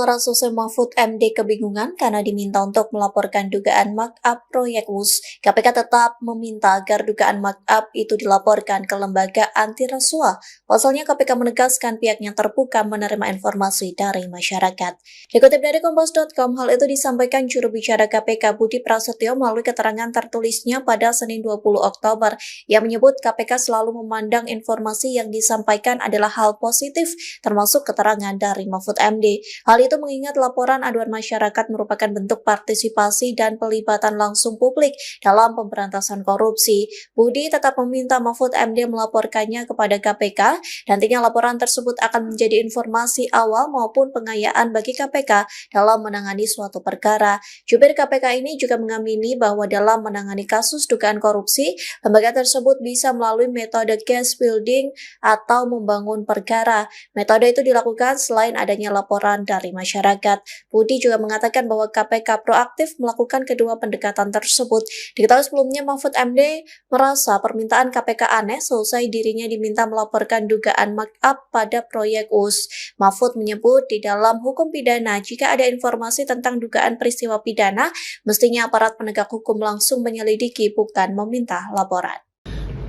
Rasul Mahfud MD kebingungan karena diminta untuk melaporkan dugaan markup proyek WUS. KPK tetap meminta agar dugaan markup itu dilaporkan ke lembaga anti rasuah. Pasalnya KPK menegaskan pihaknya terbuka menerima informasi dari masyarakat. Dikutip dari Kompas.com, hal itu disampaikan juru bicara KPK Budi Prasetyo melalui keterangan tertulisnya pada Senin 20 Oktober. Yang menyebut KPK selalu memandang informasi yang disampaikan adalah hal positif, termasuk keterangan dari Mahfud MD. Hal itu mengingat laporan aduan masyarakat merupakan bentuk partisipasi dan pelibatan langsung publik dalam pemberantasan korupsi. Budi tetap meminta Mahfud MD melaporkannya kepada KPK. Nantinya laporan tersebut akan menjadi informasi awal maupun pengayaan bagi KPK dalam menangani suatu perkara. Jubir KPK ini juga mengamini bahwa dalam menangani kasus dugaan korupsi, lembaga tersebut bisa melalui metode case building atau membangun perkara. Metode itu dilakukan selain adanya laporan dari masyarakat. Budi juga mengatakan bahwa KPK proaktif melakukan kedua pendekatan tersebut. Diketahui sebelumnya Mahfud MD merasa permintaan KPK aneh selesai dirinya diminta melaporkan dugaan markup pada proyek WUS. Mahfud menyebut di dalam hukum pidana jika ada informasi tentang dugaan peristiwa pidana, mestinya aparat penegak hukum langsung menyelidiki bukan meminta laporan.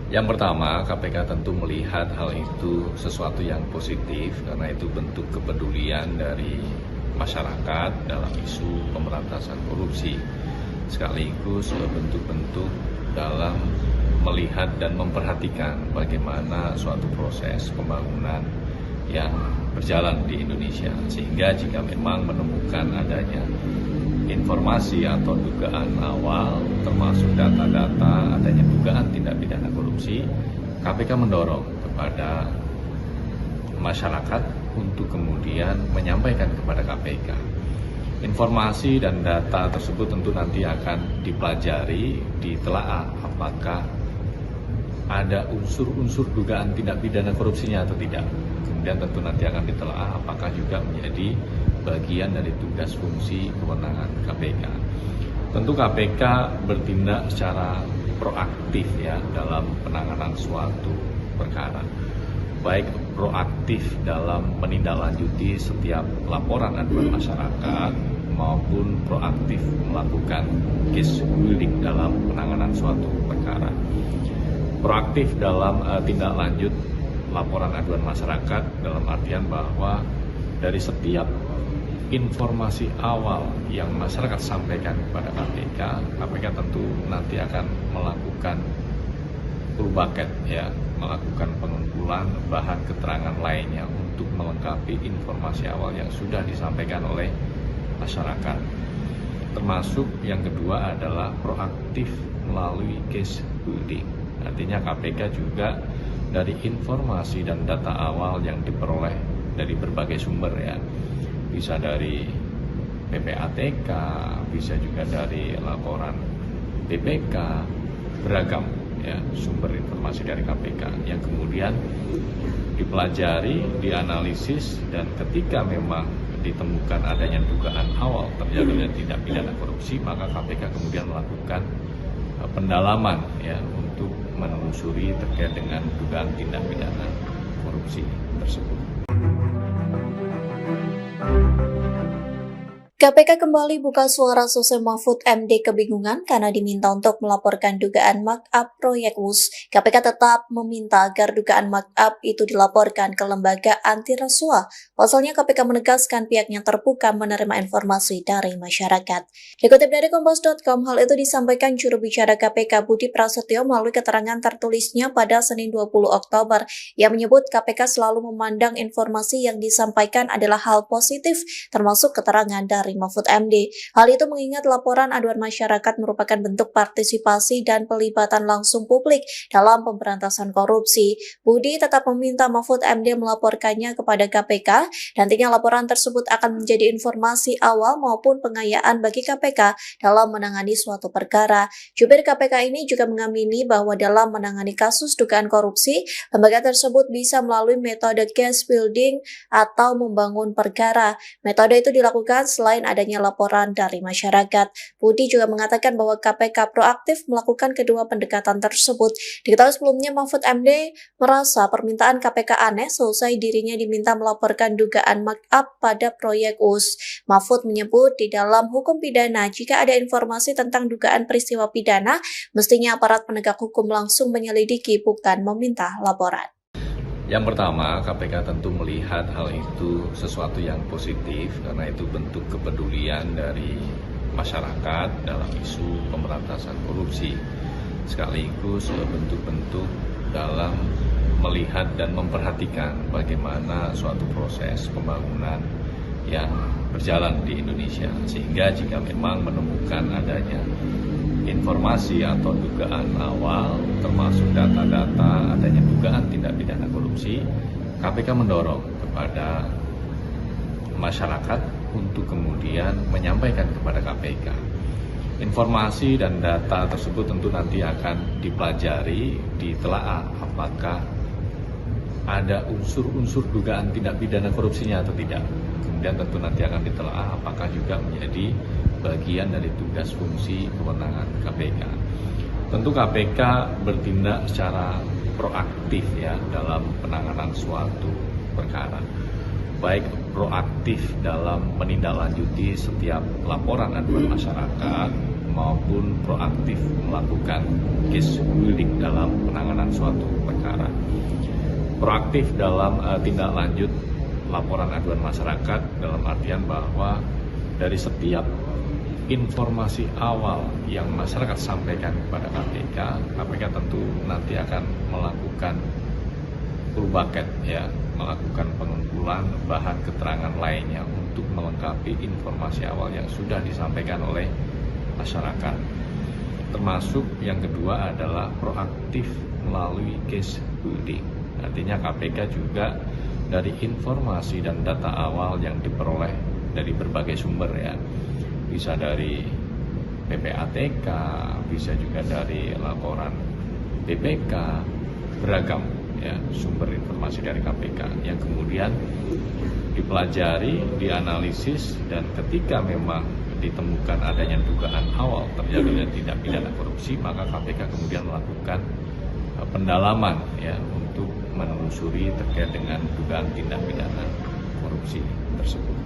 Yang pertama, KPK tentu melihat hal itu sesuatu yang positif karena itu bentuk kepedulian dari masyarakat dalam isu pemberantasan korupsi. Sekaligus bentuk-bentuk dalam melihat dan memperhatikan bagaimana suatu proses pembangunan yang berjalan di Indonesia. Sehingga jika memang menemukan adanya informasi atau dugaan awal termasuk data-data adanya dugaan tindak pidana korupsi, KPK mendorong kepada masyarakat untuk kemudian menyampaikan kepada KPK. Informasi dan data tersebut tentu nanti akan dipelajari, ditelaah apakah ada unsur-unsur dugaan tindak pidana korupsinya atau tidak. Kemudian tentu nanti akan ditelaah apakah juga menjadi bagian dari tugas fungsi kewenangan KPK. Tentu KPK bertindak secara proaktif ya dalam penanganan suatu perkara. Baik proaktif dalam menindaklanjuti setiap laporan aduan masyarakat maupun proaktif melakukan case building dalam penanganan suatu perkara. Proaktif dalam tindak lanjut laporan aduan masyarakat dalam artian bahwa dari setiap informasi awal yang masyarakat sampaikan kepada KPK, KPK tentu nanti akan melakukan full bucket ya, melakukan pengumpulan bahan keterangan lainnya untuk melengkapi informasi awal yang sudah disampaikan oleh masyarakat. Termasuk yang kedua adalah proaktif melalui case building. Artinya KPK juga dari informasi dan data awal yang diperoleh dari berbagai sumber ya, bisa dari PPATK, bisa juga dari laporan BPK, beragam ya sumber informasi dari KPK yang kemudian dipelajari, dianalisis, dan ketika memang ditemukan adanya dugaan awal terjadinya tindak pidana korupsi, maka KPK kemudian melakukan pendalaman ya untuk menelusuri terkait dengan dugaan tindak pidana korupsi tersebut. KPK kembali buka suara Rasul Mahfud MD kebingungan karena diminta untuk melaporkan dugaan markup proyek WUS. KPK tetap meminta agar dugaan markup itu dilaporkan ke lembaga anti rasuah. Pasalnya KPK menegaskan pihaknya terbuka menerima informasi dari masyarakat. Dikutip dari Kompas.com, hal itu disampaikan juru bicara KPK Budi Prasetyo melalui keterangan tertulisnya pada Senin 20 Oktober. Yang menyebut KPK selalu memandang informasi yang disampaikan adalah hal positif, termasuk keterangan dari Mahfud MD. Hal itu mengingat laporan aduan masyarakat merupakan bentuk partisipasi dan pelibatan langsung publik dalam pemberantasan korupsi. Budi tetap meminta Mahfud MD melaporkannya kepada KPK. Nantinya laporan tersebut akan menjadi informasi awal maupun pengayaan bagi KPK dalam menangani suatu perkara. Jubir KPK ini juga mengamini bahwa dalam menangani kasus dugaan korupsi, lembaga tersebut bisa melalui metode case building atau membangun perkara. Metode itu dilakukan selain selain adanya laporan dari masyarakat. Budi juga mengatakan bahwa KPK proaktif melakukan kedua pendekatan tersebut. Diketahui sebelumnya Mahfud MD merasa permintaan KPK aneh selesai dirinya diminta melaporkan dugaan markup pada proyek US. Mahfud menyebut di dalam hukum pidana jika ada informasi tentang dugaan peristiwa pidana, mestinya aparat penegak hukum langsung menyelidiki bukan meminta laporan. Yang pertama, KPK tentu melihat hal itu sesuatu yang positif karena itu bentuk kepedulian dari masyarakat dalam isu pemberantasan korupsi. Sekaligus bentuk-bentuk dalam melihat dan memperhatikan bagaimana suatu proses pembangunan yang berjalan di Indonesia. Sehingga jika memang menemukan adanya informasi atau dugaan awal termasuk data-data adanya dugaan tindak pidana korupsi, KPK mendorong kepada masyarakat untuk kemudian menyampaikan kepada KPK. Informasi dan data tersebut tentu nanti akan dipelajari, ditelaah apakah ada unsur-unsur dugaan tindak pidana korupsinya atau tidak. Kemudian tentu nanti akan ditelaah apakah juga menjadi bagian dari tugas fungsi kewenangan KPK. Tentu KPK bertindak secara proaktif ya dalam penanganan suatu perkara. Baik proaktif dalam menindaklanjuti setiap laporan aduan masyarakat maupun proaktif melakukan case building dalam penanganan suatu perkara. Proaktif dalam tindak lanjut laporan aduan masyarakat dalam artian bahwa dari setiap informasi awal yang masyarakat sampaikan kepada KPK, KPK tentu nanti akan melakukan full bucket ya, melakukan pengumpulan bahan keterangan lainnya untuk melengkapi informasi awal yang sudah disampaikan oleh masyarakat. Termasuk yang kedua adalah proaktif melalui case building. Artinya KPK juga dari informasi dan data awal yang diperoleh dari berbagai sumber ya, bisa dari PPATK, bisa juga dari laporan BPK, beragam ya sumber informasi dari KPK yang kemudian dipelajari, dianalisis, dan ketika memang ditemukan adanya dugaan awal terjadinya tindak pidana korupsi, maka KPK kemudian melakukan pendalaman ya untuk menelusuri terkait dengan dugaan tindak pidana korupsi tersebut.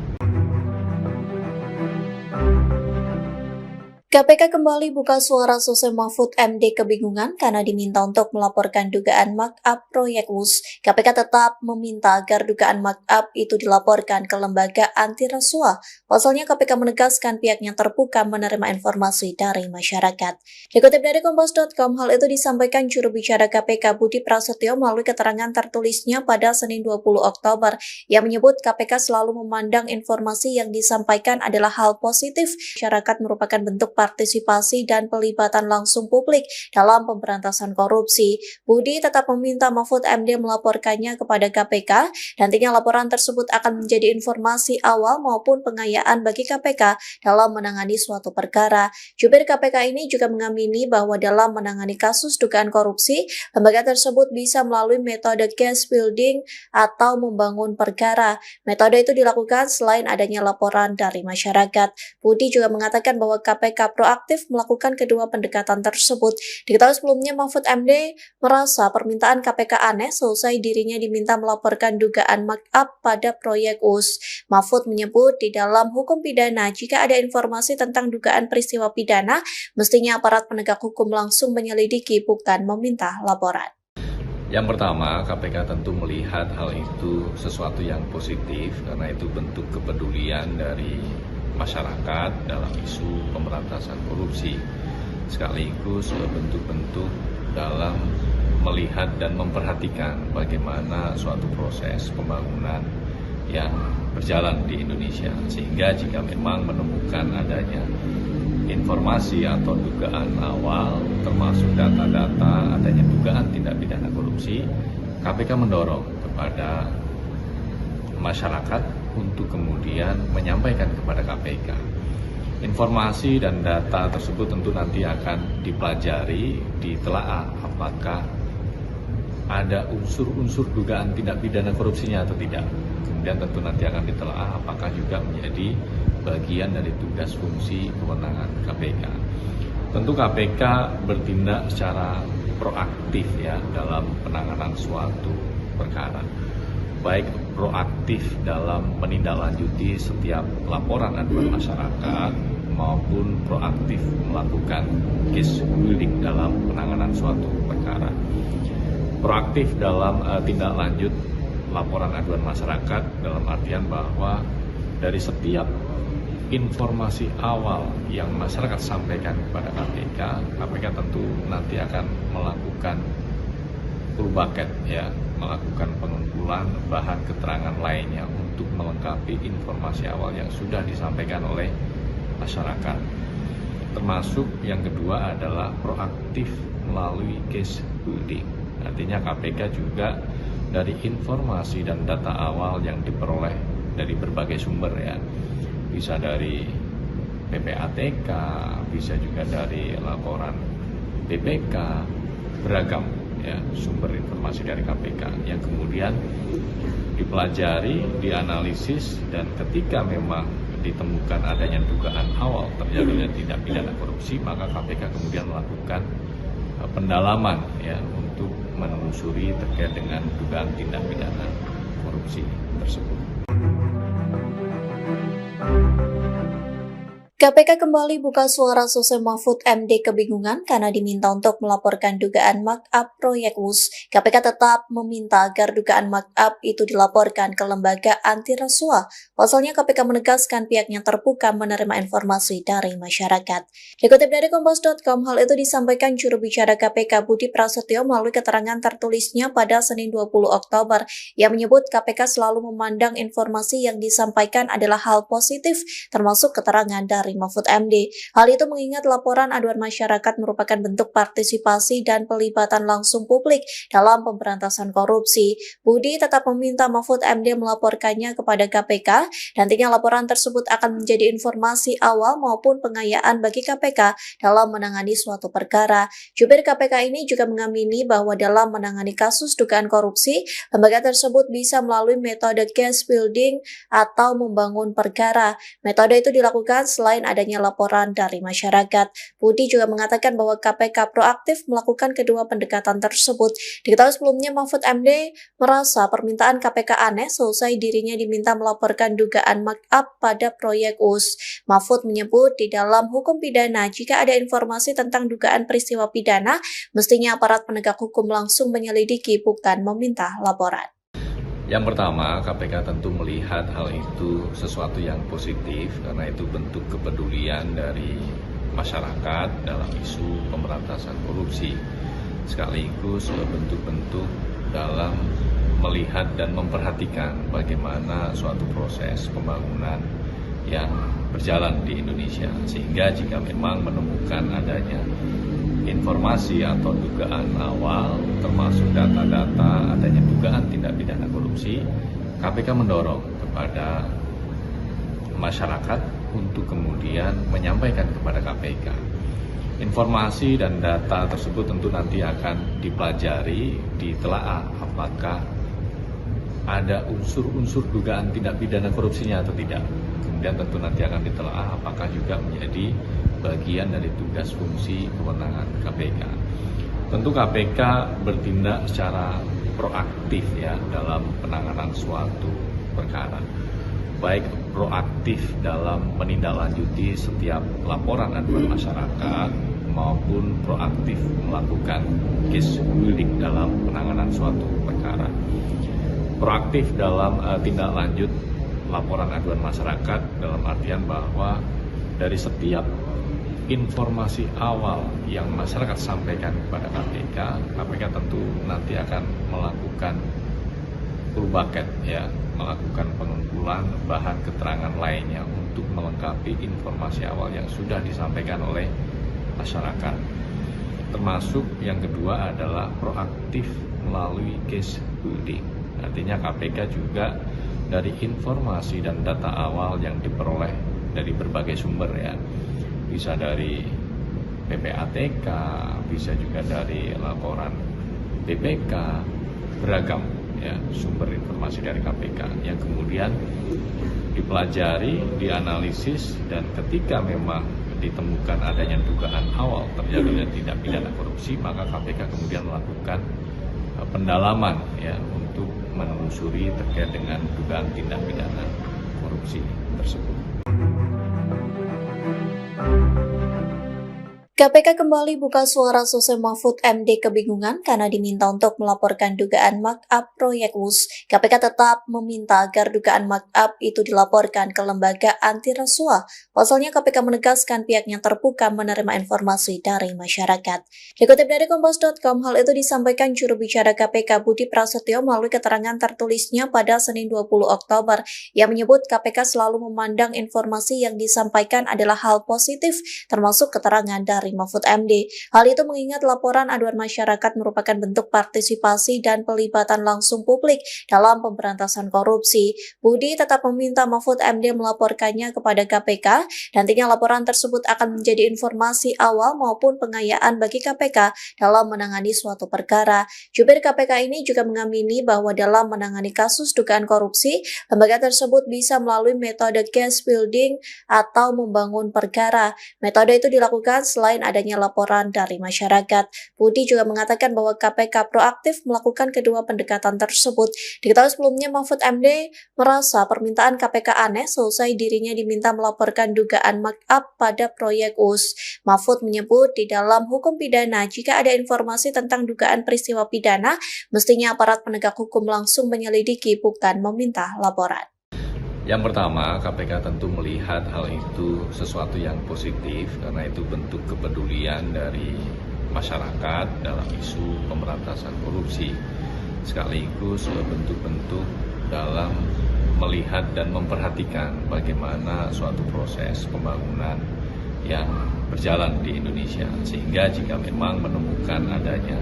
KPK kembali buka suara selesai Mahfud MD kebingungan karena diminta untuk melaporkan dugaan markup proyek US. KPK tetap meminta agar dugaan markup itu dilaporkan ke lembaga anti rasuah. Pasalnya KPK menegaskan pihaknya terbuka menerima informasi dari masyarakat. Dikutip dari Kompas.com, hal itu disampaikan juru bicara KPK Budi Prasetyo melalui keterangan tertulisnya pada Senin 20 Oktober. Ia menyebut KPK selalu memandang informasi yang disampaikan adalah hal positif. Masyarakat merupakan bentuk partisipasi dan pelibatan langsung publik dalam pemberantasan korupsi. Budi tetap meminta Mahfud MD melaporkannya kepada KPK. Nantinya laporan tersebut akan menjadi informasi awal maupun pengayaan bagi KPK dalam menangani suatu perkara. Jubir KPK ini juga mengamini bahwa dalam menangani kasus dugaan korupsi, lembaga tersebut bisa melalui metode case building atau membangun perkara. Metode itu dilakukan selain adanya laporan dari masyarakat. Budi juga mengatakan bahwa KPK proaktif melakukan kedua pendekatan tersebut. Diketahui sebelumnya Mahfud MD merasa permintaan KPK aneh selesai dirinya diminta melaporkan dugaan markup pada proyek US. Mahfud menyebut di dalam hukum pidana jika ada informasi tentang dugaan peristiwa pidana, mestinya aparat penegak hukum langsung menyelidiki bukan meminta laporan. Yang pertama, KPK tentu melihat hal itu sesuatu yang positif karena itu bentuk kepedulian dari masyarakat dalam isu pemberantasan korupsi, sekaligus bentuk-bentuk dalam melihat dan memperhatikan bagaimana suatu proses pembangunan yang berjalan di Indonesia. Sehingga jika memang menemukan adanya informasi atau dugaan awal termasuk data-data adanya dugaan tindak pidana korupsi, KPK mendorong kepada masyarakat untuk kemudian menyampaikan kepada KPK. Informasi dan data tersebut tentu nanti akan dipelajari, ditelaah apakah ada unsur-unsur dugaan tindak pidana korupsinya atau tidak. Kemudian tentu nanti akan ditelaah apakah juga menjadi bagian dari tugas fungsi kewenangan KPK. Tentu KPK bertindak secara proaktif ya dalam penanganan suatu perkara. Baik proaktif dalam menindaklanjuti setiap laporan aduan masyarakat maupun proaktif melakukan case building dalam penanganan suatu perkara. Proaktif dalam tindak lanjut laporan aduan masyarakat dalam artian bahwa dari setiap informasi awal yang masyarakat sampaikan kepada KPK, KPK tentu nanti akan melakukan full bucket ya, melakukan pengumpulan bahan keterangan lainnya untuk melengkapi informasi awal yang sudah disampaikan oleh masyarakat. Termasuk yang kedua adalah proaktif melalui case building. Artinya KPK juga dari informasi dan data awal yang diperoleh dari berbagai sumber ya. Bisa dari PPATK, bisa juga dari laporan BPK, beragam ya sumber informasi dari KPK yang kemudian dipelajari, dianalisis, dan ketika memang ditemukan adanya dugaan awal terjadinya tindak pidana korupsi, maka KPK kemudian melakukan pendalaman ya untuk menelusuri terkait dengan dugaan tindak pidana korupsi tersebut. KPK kembali buka suara Sose Mahfud MD kebingungan karena diminta untuk melaporkan dugaan markup proyek WUS. KPK tetap meminta agar dugaan markup itu dilaporkan ke lembaga anti rasuah. Pasalnya KPK menegaskan pihaknya terbuka menerima informasi dari masyarakat. Dikutip dari Kompas.com, hal itu disampaikan juru bicara KPK Budi Prasetyo melalui keterangan tertulisnya pada Senin 20 Oktober. Ia menyebut KPK selalu memandang informasi yang disampaikan adalah hal positif, termasuk keterangan dari Mahfud MD. Hal itu mengingat laporan aduan masyarakat merupakan bentuk partisipasi dan pelibatan langsung publik dalam pemberantasan korupsi. Budi tetap meminta Mahfud MD melaporkannya kepada KPK. Nantinya laporan tersebut akan menjadi informasi awal maupun pengayaan bagi KPK dalam menangani suatu perkara. Jubir KPK ini juga mengamini bahwa dalam menangani kasus dugaan korupsi, lembaga tersebut bisa melalui metode case building atau membangun perkara. Metode itu dilakukan selain adanya laporan dari masyarakat. Budi juga mengatakan bahwa KPK proaktif melakukan kedua pendekatan tersebut. Diketahui sebelumnya Mahfud MD merasa permintaan KPK aneh selesai dirinya diminta melaporkan dugaan markup pada proyek WUS. Mahfud menyebut di dalam hukum pidana jika ada informasi tentang dugaan peristiwa pidana, mestinya aparat penegak hukum langsung menyelidiki bukan meminta laporan. Yang pertama, KPK tentu melihat hal itu sesuatu yang positif karena itu bentuk kepedulian dari masyarakat dalam isu pemberantasan korupsi. Sekaligus bentuk-bentuk dalam melihat dan memperhatikan bagaimana suatu proses pembangunan yang berjalan di Indonesia. Sehingga jika memang menemukan adanya informasi atau dugaan awal termasuk data-data adanya dugaan tindak pidana korupsi, KPK mendorong kepada masyarakat untuk kemudian menyampaikan kepada KPK. Informasi dan data tersebut tentu nanti akan dipelajari, ditelaah apakah ada unsur-unsur dugaan tindak pidana korupsinya atau tidak. Kemudian tentu nanti akan ditelaah apakah juga menjadi bagian dari tugas fungsi kewenangan KPK. Tentu KPK bertindak secara proaktif ya dalam penanganan suatu perkara. Baik proaktif dalam menindaklanjuti setiap laporan aduan masyarakat maupun proaktif melakukan case building dalam penanganan suatu perkara. Proaktif dalam tindak lanjut laporan aduan masyarakat dalam artian bahwa dari setiap informasi awal yang masyarakat sampaikan kepada KPK, KPK tentu nanti akan melakukan full bucket ya, melakukan pengumpulan bahan keterangan lainnya untuk melengkapi informasi awal yang sudah disampaikan oleh masyarakat. Termasuk yang kedua adalah proaktif melalui case building. Artinya KPK juga dari informasi dan data awal yang diperoleh dari berbagai sumber ya. Bisa dari PPATK, bisa juga dari laporan BPK, beragam ya sumber informasi dari KPK yang kemudian dipelajari, dianalisis, dan ketika memang ditemukan adanya dugaan awal terjadinya tindak pidana korupsi, maka KPK kemudian melakukan pendalaman ya untuk menelusuri terkait dengan dugaan tindak pidana korupsi tersebut. KPK kembali buka suara Sose Mahfud MD kebingungan karena diminta untuk melaporkan dugaan markup proyek WUS. KPK tetap meminta agar dugaan markup itu dilaporkan ke lembaga anti rasuah. Pasalnya KPK menegaskan pihaknya terbuka menerima informasi dari masyarakat. Dikutip dari Kompas.com, hal itu disampaikan juru bicara KPK Budi Prasetyo melalui keterangan tertulisnya pada Senin 20 Oktober. Ia menyebut KPK selalu memandang informasi yang disampaikan adalah hal positif, termasuk keterangan dari Mahfud MD. Hal itu mengingat laporan aduan masyarakat merupakan bentuk partisipasi dan pelibatan langsung publik dalam pemberantasan korupsi. Budi tetap meminta Mahfud MD melaporkannya kepada KPK. Nantinya laporan tersebut akan menjadi informasi awal maupun pengayaan bagi KPK dalam menangani suatu perkara. Jubir KPK ini juga mengamini bahwa dalam menangani kasus dugaan korupsi, lembaga tersebut bisa melalui metode case building atau membangun perkara. Metode itu dilakukan selain adanya laporan dari masyarakat. Budi juga mengatakan bahwa KPK proaktif melakukan kedua pendekatan tersebut. Diketahui sebelumnya Mahfud MD merasa permintaan KPK aneh selesai dirinya diminta melaporkan dugaan markup pada proyek WUS. Mahfud menyebut di dalam hukum pidana jika ada informasi tentang dugaan peristiwa pidana, mestinya aparat penegak hukum langsung menyelidiki bukan meminta laporan. Yang pertama, KPK tentu melihat hal itu sesuatu yang positif karena itu bentuk kepedulian dari masyarakat dalam isu pemberantasan korupsi. Sekaligus bentuk-bentuk dalam melihat dan memperhatikan bagaimana suatu proses pembangunan yang berjalan di Indonesia. Sehingga jika memang menemukan adanya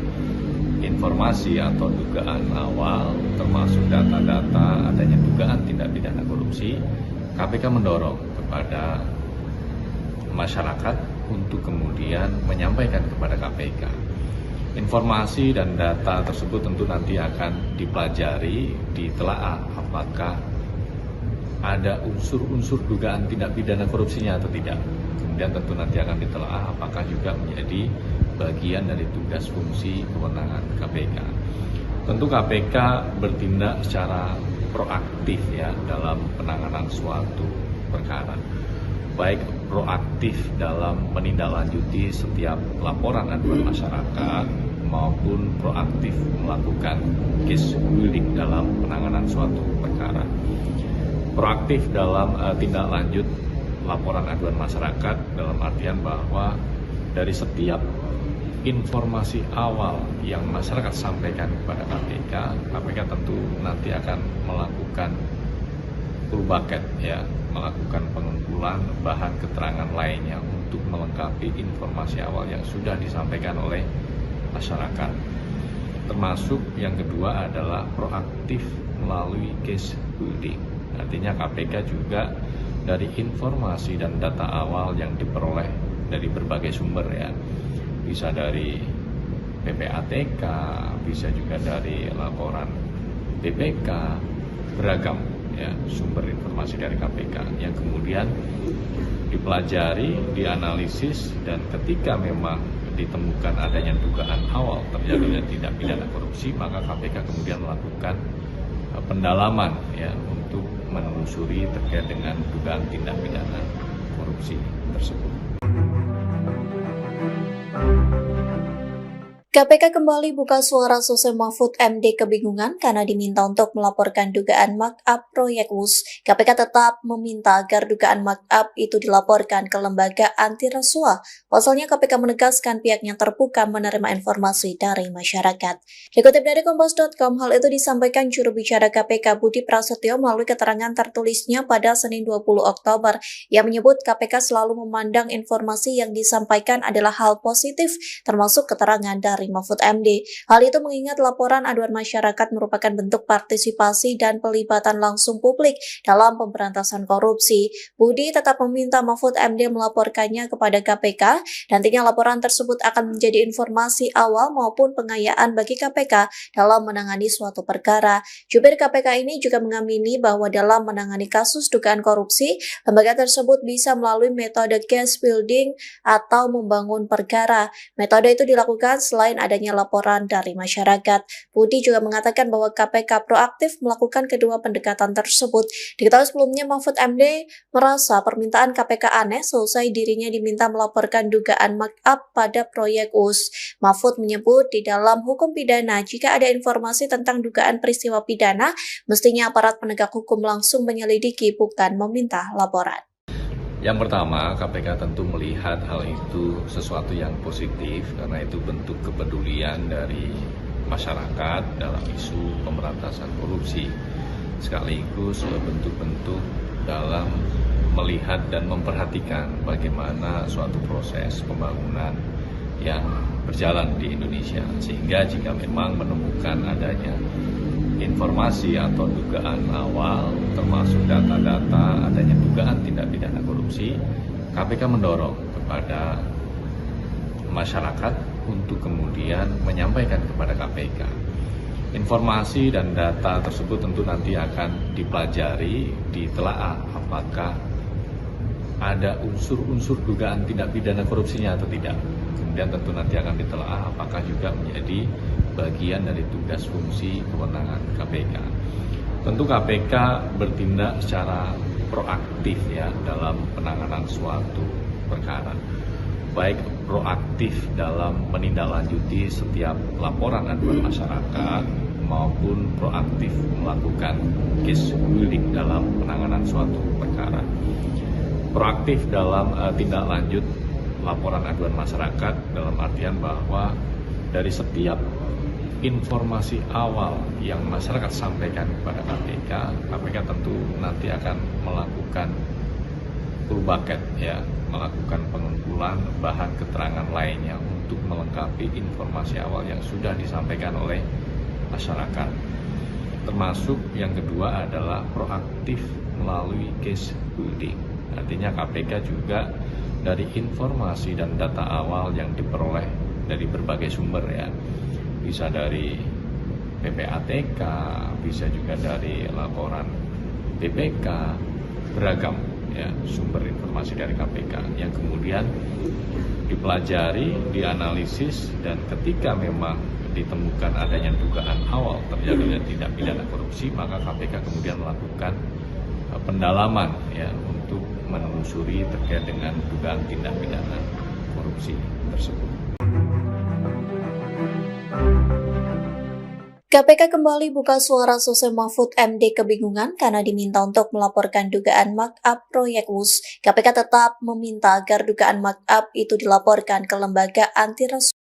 informasi atau dugaan awal termasuk data-data adanya dugaan tindak pidana korupsi, KPK mendorong kepada masyarakat untuk kemudian menyampaikan kepada KPK. Informasi dan data tersebut tentu nanti akan dipelajari, ditelaah apakah ada unsur-unsur dugaan tindak pidana korupsinya atau tidak. Kemudian tentu nanti akan ditelaah apakah juga menjadi bagian dari tugas fungsi kewenangan KPK. Tentu KPK bertindak secara proaktif ya dalam penanganan suatu perkara. Baik proaktif dalam menindaklanjuti setiap laporan aduan masyarakat maupun proaktif melakukan case building dalam penanganan suatu perkara. Proaktif dalam tindak lanjut laporan aduan masyarakat dalam artian bahwa dari setiap informasi awal yang masyarakat sampaikan kepada KPK, KPK tentu nanti akan melakukan full bucket ya, melakukan pengumpulan bahan keterangan lainnya untuk melengkapi informasi awal yang sudah disampaikan oleh masyarakat. Termasuk yang kedua adalah proaktif melalui case building. Artinya KPK juga dari informasi dan data awal yang diperoleh dari berbagai sumber ya, bisa dari PPATK, bisa juga dari laporan BPK, beragam ya sumber informasi dari KPK yang kemudian dipelajari, dianalisis, dan ketika memang ditemukan adanya dugaan awal terjadinya tindak pidana korupsi, maka KPK kemudian melakukan pendalaman ya untuk menelusuri terkait dengan dugaan tindak pidana korupsi tersebut. KPK kembali buka suara Sose Mahfud MD kebingungan karena diminta untuk melaporkan dugaan markup proyek WUS. KPK tetap meminta agar dugaan markup itu dilaporkan ke lembaga anti rasuah. Pasalnya KPK menegaskan pihaknya terbuka menerima informasi dari masyarakat. Dikutip dari Kompas.com, hal itu disampaikan juru bicara KPK Budi Prasetyo melalui keterangan tertulisnya pada Senin 20 Oktober. Ia menyebut KPK selalu memandang informasi yang disampaikan adalah hal positif, termasuk keterangan dari Mahfud MD. Hal itu mengingat laporan aduan masyarakat merupakan bentuk partisipasi dan pelibatan langsung publik dalam pemberantasan korupsi. Budi tetap meminta Mahfud MD melaporkannya kepada KPK. Nantinya laporan tersebut akan menjadi informasi awal maupun pengayaan bagi KPK dalam menangani suatu perkara. Jubir KPK ini juga mengamini bahwa dalam menangani kasus dugaan korupsi, lembaga tersebut bisa melalui metode case building atau membangun perkara. Metode itu dilakukan selain adanya laporan dari masyarakat. Budi juga mengatakan bahwa KPK proaktif melakukan kedua pendekatan tersebut. Diketahui sebelumnya Mahfud MD merasa permintaan KPK aneh selesai dirinya diminta melaporkan dugaan markup pada proyek US. Mahfud menyebut di dalam hukum pidana jika ada informasi tentang dugaan peristiwa pidana, mestinya aparat penegak hukum langsung menyelidiki bukan meminta laporan. Yang pertama, KPK tentu melihat hal itu sesuatu yang positif karena itu bentuk kepedulian dari masyarakat dalam isu pemberantasan korupsi. Sekaligus bentuk-bentuk dalam melihat dan memperhatikan bagaimana suatu proses pembangunan yang berjalan di Indonesia. Sehingga jika memang menemukan adanya informasi atau dugaan awal termasuk data-data adanya dugaan tindak pidana korupsi, KPK mendorong kepada masyarakat untuk kemudian menyampaikan kepada KPK. Informasi dan data tersebut tentu nanti akan dipelajari, ditelaah apakah ada unsur-unsur dugaan tindak pidana korupsinya atau tidak. Kemudian tentu nanti akan ditelaah apakah juga menjadi bagian dari tugas fungsi kewenangan KPK. Tentu KPK bertindak secara proaktif ya dalam penanganan suatu perkara. Baik proaktif dalam menindaklanjuti setiap laporan aduan masyarakat maupun proaktif melakukan case building dalam penanganan suatu perkara. Proaktif dalam tindak lanjut laporan aduan masyarakat dalam artian bahwa dari setiap informasi awal yang masyarakat sampaikan kepada KPK, KPK tentu nanti akan melakukan full bucket ya, melakukan pengumpulan bahan keterangan lainnya untuk melengkapi informasi awal yang sudah disampaikan oleh masyarakat. Termasuk yang kedua adalah proaktif melalui case building. Artinya KPK juga dari informasi dan data awal yang diperoleh dari berbagai sumber ya, bisa dari PPATK, bisa juga dari laporan BPK, beragam ya sumber informasi dari KPK yang kemudian dipelajari, dianalisis, dan ketika memang ditemukan adanya dugaan awal terjadinya tindak pidana korupsi, maka KPK kemudian melakukan pendalaman ya untuk menelusuri terkait dengan dugaan tindak pidana korupsi tersebut. KPK kembali buka suara selesai Mahfud MD kebingungan karena diminta untuk melaporkan dugaan markup proyek US. KPK tetap meminta agar dugaan markup itu dilaporkan ke lembaga anti rasuah.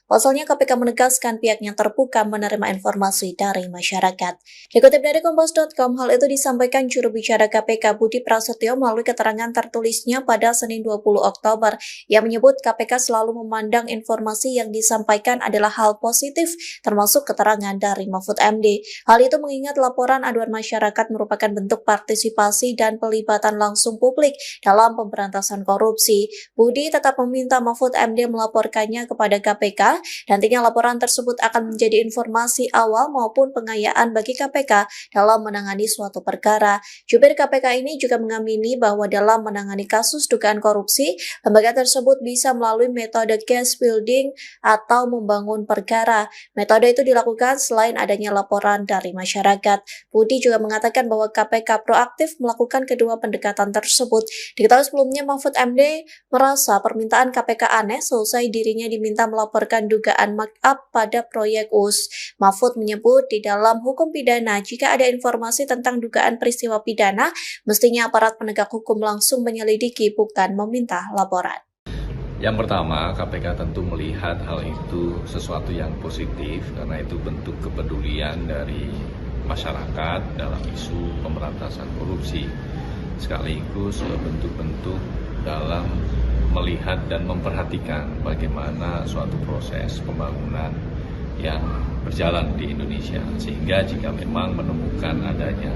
Pasalnya KPK menegaskan pihaknya terbuka menerima informasi dari masyarakat. Dikutip dari Kompas.com, hal itu disampaikan juru bicara KPK Budi Prasetyo melalui keterangan tertulisnya pada Senin 20 Oktober. Ia menyebut KPK selalu memandang informasi yang disampaikan adalah hal positif, termasuk keterangan dari Mahfud MD. Hal itu mengingat laporan aduan masyarakat merupakan bentuk partisipasi dan pelibatan langsung publik dalam pemberantasan korupsi. Budi tetap meminta Mahfud MD melaporkannya kepada KPK. Nantinya laporan tersebut akan menjadi informasi awal maupun pengayaan bagi KPK dalam menangani suatu perkara. Jubir KPK ini juga mengamini bahwa dalam menangani kasus dugaan korupsi, lembaga tersebut bisa melalui metode case building atau membangun perkara. Metode itu dilakukan selain adanya laporan dari masyarakat. Budi juga mengatakan bahwa KPK proaktif melakukan kedua pendekatan tersebut. Diketahui sebelumnya Mahfud MD merasa permintaan KPK aneh selesai dirinya diminta melaporkan dugaan markup pada proyek US. Mahfud menyebut di dalam hukum pidana jika ada informasi tentang dugaan peristiwa pidana, mestinya aparat penegak hukum langsung menyelidiki bukan meminta laporan. Yang pertama, KPK tentu melihat hal itu sesuatu yang positif karena itu bentuk kepedulian dari masyarakat dalam isu pemberantasan korupsi. Sekaligus bentuk-bentuk dalam melihat dan memperhatikan bagaimana suatu proses pembangunan yang berjalan di Indonesia, sehingga jika memang menemukan adanya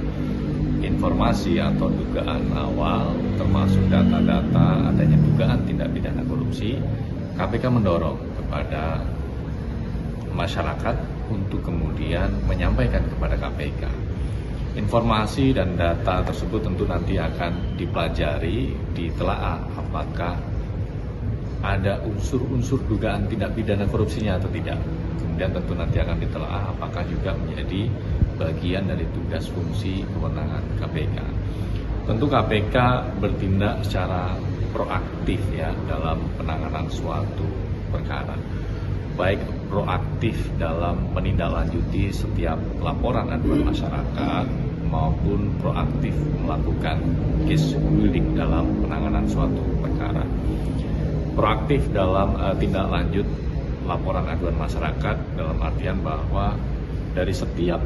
informasi atau dugaan awal termasuk data-data adanya dugaan tindak pidana korupsi, KPK mendorong kepada masyarakat untuk kemudian menyampaikan kepada KPK. Informasi dan data tersebut tentu nanti akan dipelajari, ditelaah apakah ada unsur-unsur dugaan tindak pidana korupsinya atau tidak. Kemudian tentu nanti akan ditelaah apakah juga menjadi bagian dari tugas fungsi kewenangan KPK. Tentu KPK bertindak secara proaktif ya dalam penanganan suatu perkara. Baik proaktif dalam menindaklanjuti setiap laporan aduan masyarakat maupun proaktif melakukan case building dalam penanganan suatu perkara. Proaktif dalam tindak lanjut laporan aduan masyarakat dalam artian bahwa dari setiap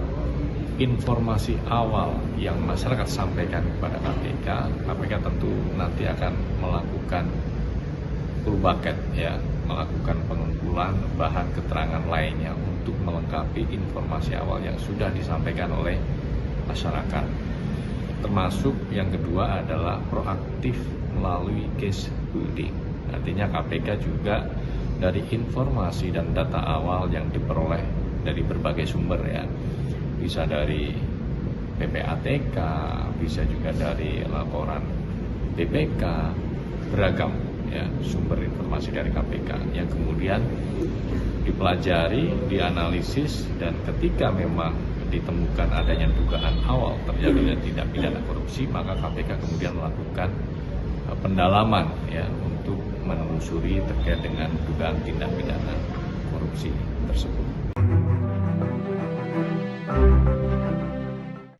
informasi awal yang masyarakat sampaikan kepada KPK, KPK tentu nanti akan melakukan full bucket ya, melakukan pengumpulan bahan keterangan lainnya untuk melengkapi informasi awal yang sudah disampaikan oleh masyarakat. Termasuk yang kedua adalah proaktif melalui case building. Artinya KPK juga dari informasi dan data awal yang diperoleh dari berbagai sumber ya, bisa dari PPATK, bisa juga dari laporan BPK, beragam ya sumber informasi dari KPK yang kemudian dipelajari, dianalisis, dan ketika memang ditemukan adanya dugaan awal terjadinya tindak pidana korupsi, maka KPK kemudian melakukan pendalaman ya untuk menelusuri terkait dengan dugaan tindak pidana korupsi tersebut.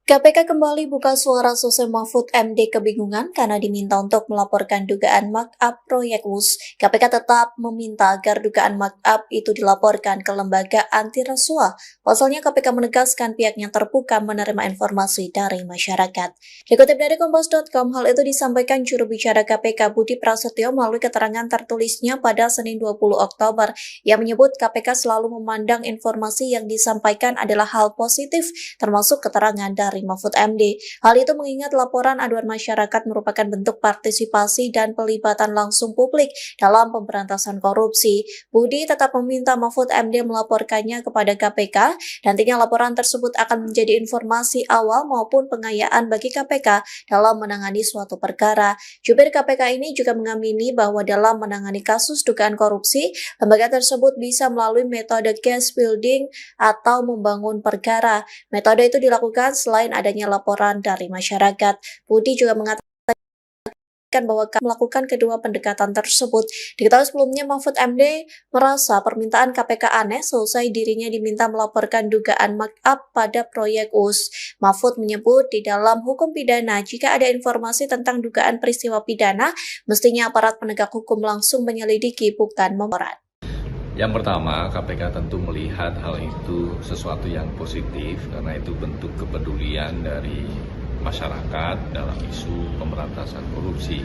KPK kembali buka suara Sose Mahfud MD kebingungan karena diminta untuk melaporkan dugaan markup proyek WUS. KPK tetap meminta agar dugaan markup itu dilaporkan ke lembaga anti rasuah. Pasalnya KPK menegaskan pihaknya terbuka menerima informasi dari masyarakat. Dikutip dari Kompas.com, hal itu disampaikan juru bicara KPK Budi Prasetyo melalui keterangan tertulisnya pada Senin 20 Oktober. Ia menyebut KPK selalu memandang informasi yang disampaikan adalah hal positif, termasuk keterangan dari Mahfud MD. Hal itu mengingat laporan aduan masyarakat merupakan bentuk partisipasi dan pelibatan langsung publik dalam pemberantasan korupsi. Budi tetap meminta Mahfud MD melaporkannya kepada KPK. Nantinya laporan tersebut akan menjadi informasi awal maupun pengayaan bagi KPK dalam menangani suatu perkara. Jubir KPK ini juga mengamini bahwa dalam menangani kasus dugaan korupsi, lembaga tersebut bisa melalui metode case building atau membangun perkara. Metode itu dilakukan selain adanya laporan dari masyarakat. Budi juga mengatakan bahwa melakukan kedua pendekatan tersebut. Diketahui sebelumnya Mahfud MD merasa permintaan KPK aneh selesai dirinya diminta melaporkan dugaan markup pada proyek WUS. Mahfud menyebut di dalam hukum pidana jika ada informasi tentang dugaan peristiwa pidana, mestinya aparat penegak hukum langsung menyelidiki bukan memorat. Yang pertama, KPK tentu melihat hal itu sesuatu yang positif karena itu bentuk kepedulian dari masyarakat dalam isu pemberantasan korupsi,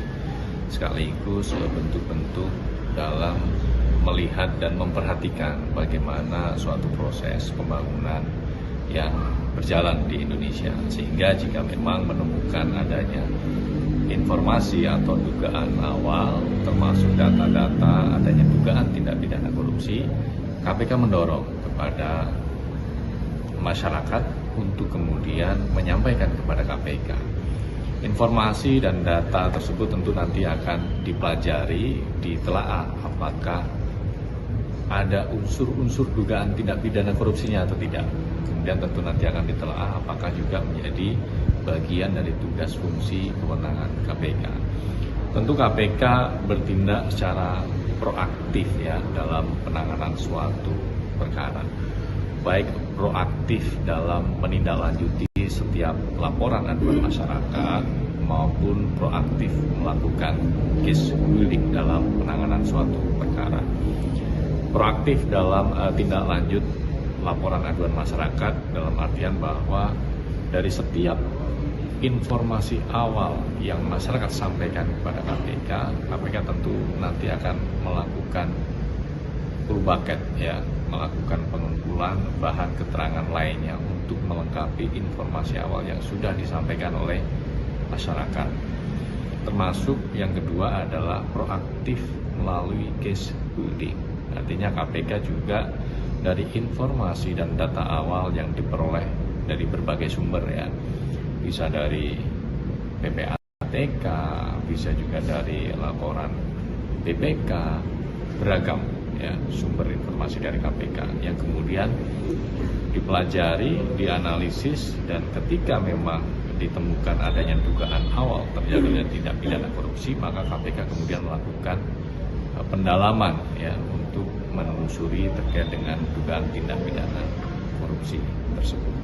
sekaligus bentuk-bentuk dalam melihat dan memperhatikan bagaimana suatu proses pembangunan yang berjalan di Indonesia, sehingga jika memang menemukan adanya informasi atau dugaan awal termasuk data-data adanya dugaan tindak pidana korupsi, KPK mendorong kepada masyarakat untuk kemudian menyampaikan kepada KPK. Informasi dan data tersebut tentu nanti akan dipelajari, ditelaah apakah ada unsur-unsur dugaan tindak pidana korupsinya atau tidak. Kemudian tentu nanti akan ditelaah apakah juga menjadi bagian dari tugas fungsi kewenangan KPK. Tentu KPK bertindak secara proaktif ya dalam penanganan suatu perkara. Baik proaktif dalam menindaklanjuti setiap laporan aduan masyarakat maupun proaktif melakukan case building dalam penanganan suatu perkara. Proaktif dalam tindak lanjut laporan aduan masyarakat dalam artian bahwa dari setiap informasi awal yang masyarakat sampaikan kepada KPK, KPK tentu nanti akan melakukan full bucket ya, melakukan pengumpulan bahan keterangan lainnya untuk melengkapi informasi awal yang sudah disampaikan oleh masyarakat. Termasuk yang kedua adalah proaktif melalui case building. Artinya KPK juga dari informasi dan data awal yang diperoleh dari berbagai sumber ya, bisa dari PPATK, bisa juga dari laporan BPK, beragam ya sumber informasi dari KPK yang kemudian dipelajari, dianalisis, dan ketika memang ditemukan adanya dugaan awal terjadinya tindak pidana korupsi, maka KPK kemudian melakukan pendalaman ya untuk menelusuri terkait dengan dugaan tindak pidana korupsi tersebut.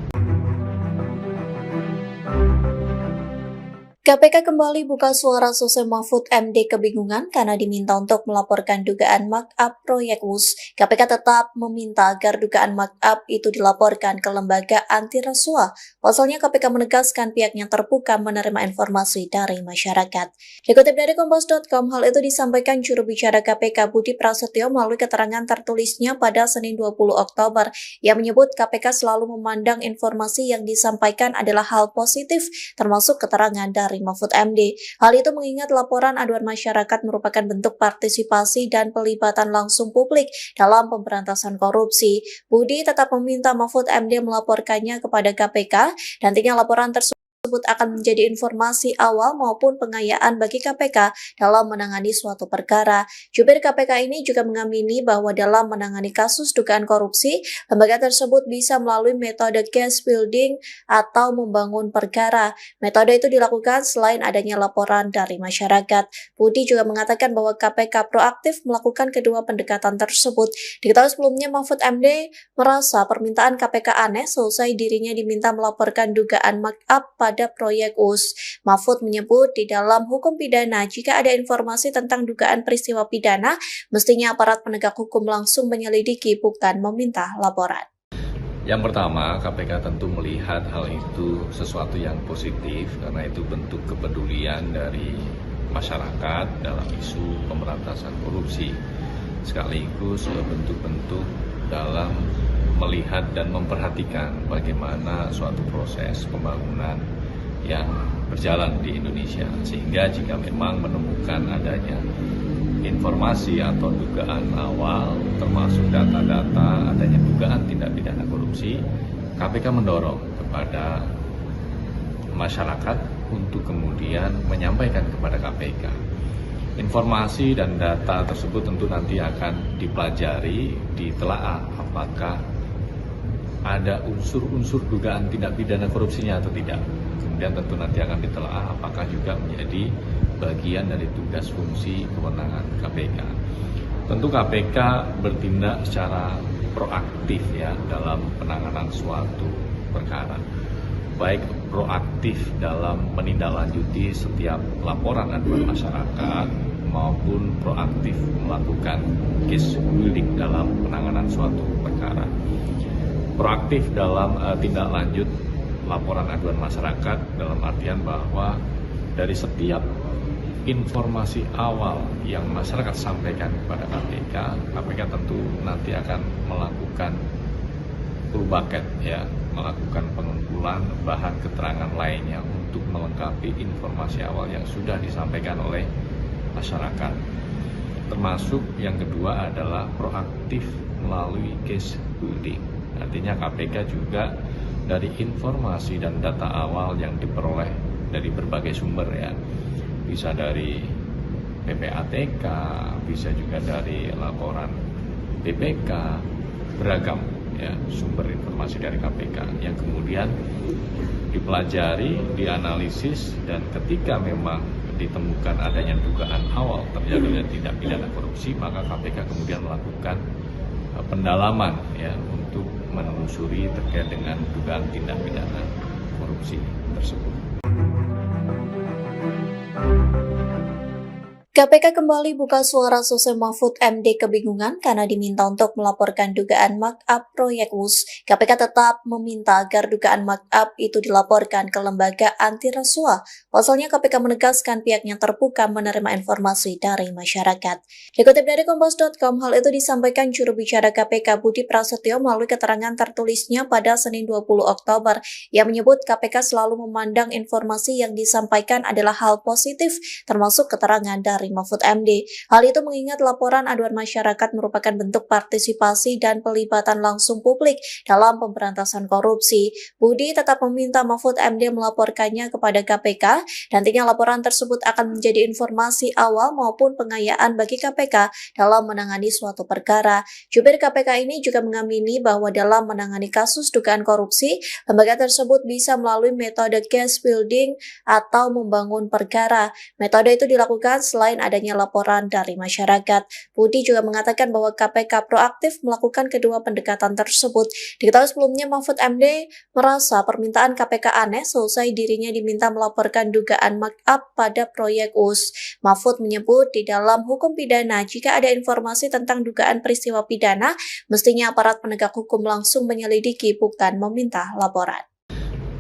KPK kembali buka suara Sosei Mahfud MD kebingungan karena diminta untuk melaporkan dugaan markup proyek WUS. KPK tetap meminta agar dugaan markup itu dilaporkan ke lembaga anti rasuah. Pasalnya KPK menegaskan pihaknya terbuka menerima informasi dari masyarakat. Dikutip dari Kompas.com, hal itu disampaikan juru bicara KPK Budi Prasetyo melalui keterangan tertulisnya pada Senin 20 Oktober. Ia menyebut KPK selalu memandang informasi yang disampaikan adalah hal positif, termasuk keterangan dari Mahfud MD. Hal itu mengingat laporan aduan masyarakat merupakan bentuk partisipasi dan pelibatan langsung publik dalam pemberantasan korupsi. Budi tetap meminta Mahfud MD melaporkannya kepada KPK. Nantinya laporan tersebut akan menjadi informasi awal maupun pengayaan bagi KPK dalam menangani suatu perkara. Jubir KPK ini juga mengamini bahwa dalam menangani kasus dugaan korupsi, lembaga tersebut bisa melalui metode case building atau membangun perkara. Metode itu dilakukan selain adanya laporan dari masyarakat. Budi juga mengatakan bahwa KPK proaktif melakukan kedua pendekatan tersebut. Diketahui sebelumnya Mahfud MD merasa permintaan KPK aneh selesai dirinya diminta melaporkan dugaan markup pada proyek WUS. Mahfud menyebut di dalam hukum pidana jika ada informasi tentang dugaan peristiwa pidana, mestinya aparat penegak hukum langsung menyelidiki bukan meminta laporan. Yang pertama, KPK tentu melihat hal itu sesuatu yang positif karena itu bentuk kepedulian dari masyarakat dalam isu pemberantasan korupsi. Sekaligus bentuk-bentuk dalam melihat dan memperhatikan bagaimana suatu proses pembangunan yang berjalan di Indonesia, sehingga jika memang menemukan adanya informasi atau dugaan awal termasuk data-data adanya dugaan tindak pidana korupsi, KPK mendorong kepada masyarakat untuk kemudian menyampaikan kepada KPK. Informasi dan data tersebut tentu nanti akan dipelajari, ditelaah apakah ada unsur-unsur dugaan tindak pidana korupsinya atau tidak. Kemudian tentu nanti akan ditelaah apakah juga menjadi bagian dari tugas fungsi kewenangan KPK. Tentu KPK bertindak secara proaktif ya dalam penanganan suatu perkara. Baik proaktif dalam menindaklanjuti setiap laporan aduan masyarakat maupun proaktif melakukan case building dalam penanganan suatu perkara. Proaktif dalam tindak lanjut laporan aduan masyarakat dalam artian bahwa dari setiap informasi awal yang masyarakat sampaikan kepada KPK, KPK tentu nanti akan melakukan full bucket ya, melakukan pengumpulan bahan keterangan lainnya untuk melengkapi informasi awal yang sudah disampaikan oleh masyarakat. Termasuk yang kedua adalah proaktif melalui case building. Artinya KPK juga dari informasi dan data awal yang diperoleh dari berbagai sumber ya, bisa dari PPATK, bisa juga dari laporan BPK, beragam ya sumber informasi dari KPK yang kemudian dipelajari, dianalisis, dan ketika memang ditemukan adanya dugaan awal terjadinya tindak pidana korupsi, maka KPK kemudian melakukan pendalaman ya untuk menelusuri terkait dengan dugaan tindak pidana korupsi tersebut. KPK kembali buka suara Sose Mahfud MD kebingungan karena diminta untuk melaporkan dugaan markup proyek WUS. KPK tetap meminta agar dugaan markup itu dilaporkan ke lembaga anti rasuah. Pasalnya KPK menegaskan pihaknya terbuka menerima informasi dari masyarakat. Dikutip dari Kompas.com, hal itu disampaikan juru bicara KPK Budi Prasetyo melalui keterangan tertulisnya pada Senin 20 Oktober. Ia menyebut KPK selalu memandang informasi yang disampaikan adalah hal positif, termasuk keterangan dari Mahfud MD. Hal itu mengingat laporan aduan masyarakat merupakan bentuk partisipasi dan pelibatan langsung publik dalam pemberantasan korupsi. Budi tetap meminta Mahfud MD melaporkannya kepada KPK. Nantinya laporan tersebut akan menjadi informasi awal maupun pengayaan bagi KPK dalam menangani suatu perkara. Jubir KPK ini juga mengamini bahwa dalam menangani kasus dugaan korupsi, lembaga tersebut bisa melalui metode case building atau membangun perkara. Metode itu dilakukan selain adanya laporan dari masyarakat. Budi juga mengatakan bahwa KPK proaktif melakukan kedua pendekatan tersebut. Diketahui sebelumnya Mahfud MD merasa permintaan KPK aneh selesai dirinya diminta melaporkan dugaan markup pada proyek WUS. Mahfud menyebut di dalam hukum pidana jika ada informasi tentang dugaan peristiwa pidana, mestinya aparat penegak hukum langsung menyelidiki bukan meminta laporan.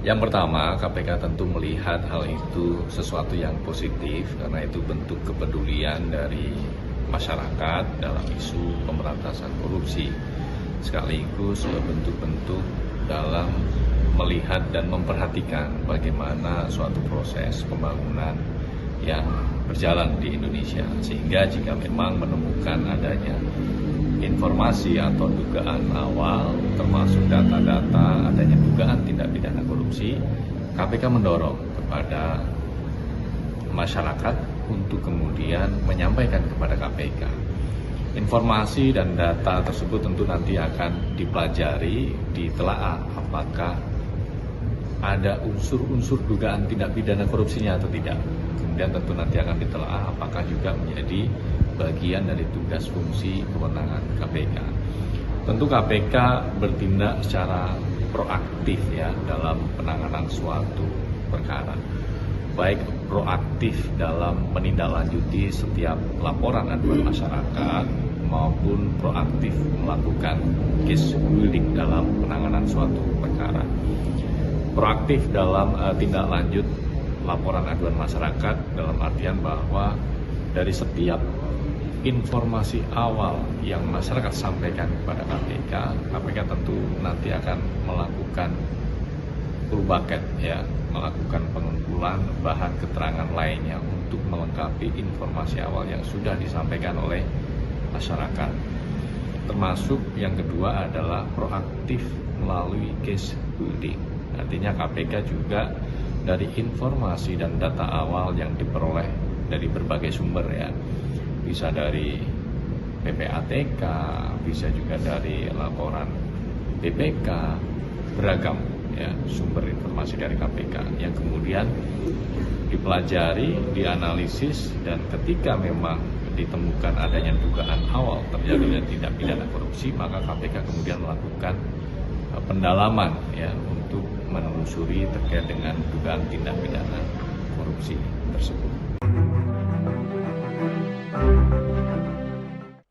Yang pertama, KPK tentu melihat hal itu sesuatu yang positif karena itu bentuk kepedulian dari masyarakat dalam isu pemberantasan korupsi. Sekaligus bentuk-bentuk dalam melihat dan memperhatikan bagaimana suatu proses pembangunan yang berjalan di Indonesia. Sehingga jika memang menemukan adanya informasi atau dugaan awal termasuk data-data adanya dugaan tindak pidana korupsi, KPK mendorong kepada masyarakat untuk kemudian menyampaikan kepada KPK. Informasi dan data tersebut tentu nanti akan dipelajari, ditelaah apakah ada unsur-unsur dugaan tindak pidana korupsinya atau tidak. Kemudian tentu nanti akan ditelaah apakah juga menjadi bagian dari tugas fungsi kewenangan KPK. Tentu KPK bertindak secara proaktif ya dalam penanganan suatu perkara. Baik proaktif dalam menindaklanjuti setiap laporan aduan masyarakat maupun proaktif melakukan case building dalam penanganan suatu perkara. Proaktif dalam tindak lanjut laporan aduan masyarakat dalam artian bahwa dari setiap informasi awal yang masyarakat sampaikan kepada KPK, KPK tentu nanti akan melakukan full bucket ya, melakukan pengumpulan bahan keterangan lainnya untuk melengkapi informasi awal yang sudah disampaikan oleh masyarakat. Termasuk yang kedua adalah proaktif melalui case building. Artinya KPK juga dari informasi dan data awal yang diperoleh dari berbagai sumber ya, bisa dari PPATK, bisa juga dari laporan BPK, beragam ya sumber informasi dari KPK yang kemudian dipelajari, dianalisis, dan ketika memang ditemukan adanya dugaan awal terjadinya tindak pidana korupsi, maka KPK kemudian melakukan pendalaman ya untuk menelusuri terkait dengan dugaan tindak pidana korupsi tersebut.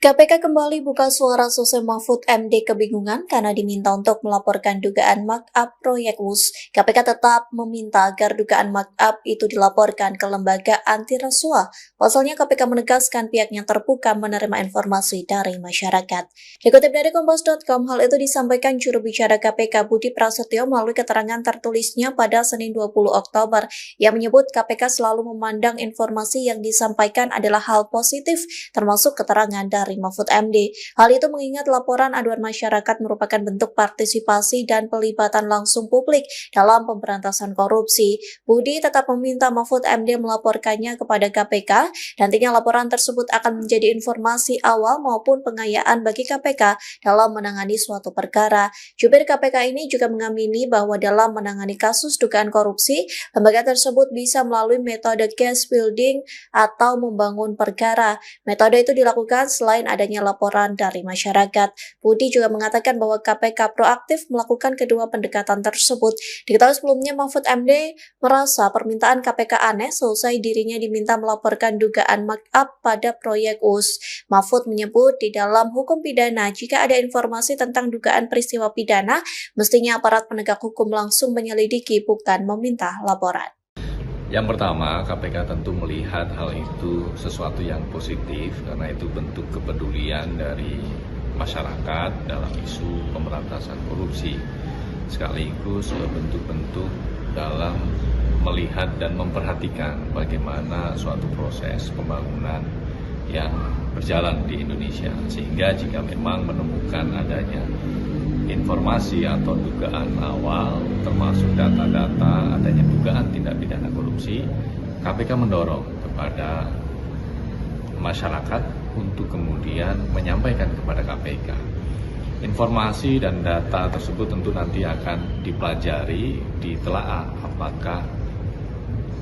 KPK kembali buka suara Sose Mahfud MD kebingungan karena diminta untuk melaporkan dugaan markup proyek WUS. KPK tetap meminta agar dugaan markup itu dilaporkan ke lembaga anti rasuah. Pasalnya KPK menegaskan pihaknya terbuka menerima informasi dari masyarakat. Dikutip dari Kompas.com, hal itu disampaikan juru bicara KPK Budi Prasetyo melalui keterangan tertulisnya pada Senin 20 Oktober. Ia menyebut KPK selalu memandang informasi yang disampaikan adalah hal positif, termasuk keterangan dari Mahfud MD. Hal itu mengingat laporan aduan masyarakat merupakan bentuk partisipasi dan pelibatan langsung publik dalam pemberantasan korupsi. Budi tetap meminta Mahfud MD melaporkannya kepada KPK. Nantinya laporan tersebut akan menjadi informasi awal maupun pengayaan bagi KPK dalam menangani suatu perkara. Jubir KPK ini juga mengamini bahwa dalam menangani kasus dugaan korupsi, lembaga tersebut bisa melalui metode case building atau membangun perkara. Metode itu dilakukan selain selain adanya laporan dari masyarakat. Budi juga mengatakan bahwa KPK proaktif melakukan kedua pendekatan tersebut. Diketahui sebelumnya Mahfud MD merasa permintaan KPK aneh selesai dirinya diminta melaporkan dugaan markup pada proyek US. Mahfud menyebut di dalam hukum pidana jika ada informasi tentang dugaan peristiwa pidana, mestinya aparat penegak hukum langsung menyelidiki bukan meminta laporan. Yang pertama, KPK tentu melihat hal itu sesuatu yang positif karena itu bentuk kepedulian dari masyarakat dalam isu pemberantasan korupsi. Sekaligus bentuk-bentuk dalam melihat dan memperhatikan bagaimana suatu proses pembangunan yang berjalan di Indonesia. Sehingga jika memang menemukan adanya informasi atau dugaan awal termasuk data-data adanya dugaan tindak pidana korupsi, KPK mendorong kepada masyarakat untuk kemudian menyampaikan kepada KPK. Informasi dan data tersebut tentu nanti akan dipelajari, ditelaah apakah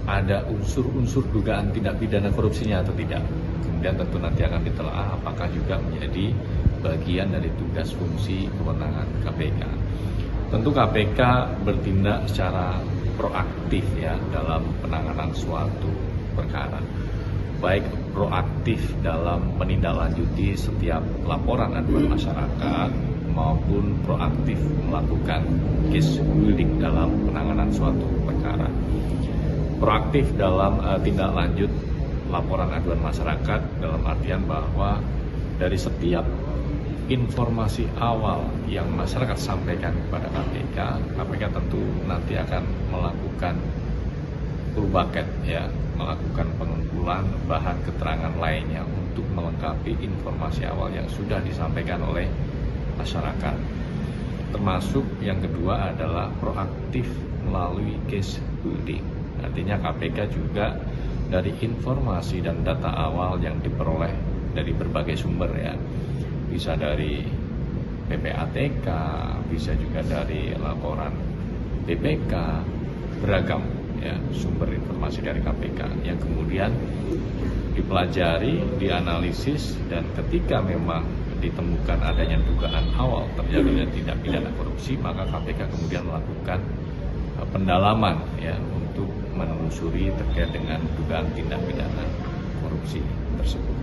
ada unsur-unsur dugaan tindak pidana korupsinya atau tidak. Kemudian tentu nanti akan ditelaah apakah juga menjadi bagian dari tugas fungsi kewenangan KPK. Tentu KPK bertindak secara proaktif ya dalam penanganan suatu perkara. Baik proaktif dalam menindaklanjuti setiap laporan aduan masyarakat maupun proaktif melakukan case building dalam penanganan suatu perkara. Proaktif dalam tindak lanjut laporan aduan masyarakat dalam artian bahwa dari setiap informasi awal yang masyarakat sampaikan kepada KPK, KPK tentu nanti akan melakukan full bucket ya, melakukan pengumpulan bahan keterangan lainnya untuk melengkapi informasi awal yang sudah disampaikan oleh masyarakat. Termasuk yang kedua adalah proaktif melalui case building. Artinya KPK juga dari informasi dan data awal yang diperoleh dari berbagai sumber ya. Bisa dari PPATK, bisa juga dari laporan BPK, beragam ya sumber informasi dari KPK yang kemudian dipelajari, dianalisis, dan ketika memang ditemukan adanya dugaan awal terjadinya tindak pidana korupsi, maka KPK kemudian melakukan pendalaman ya untuk menelusuri terkait dengan dugaan tindak pidana korupsi tersebut.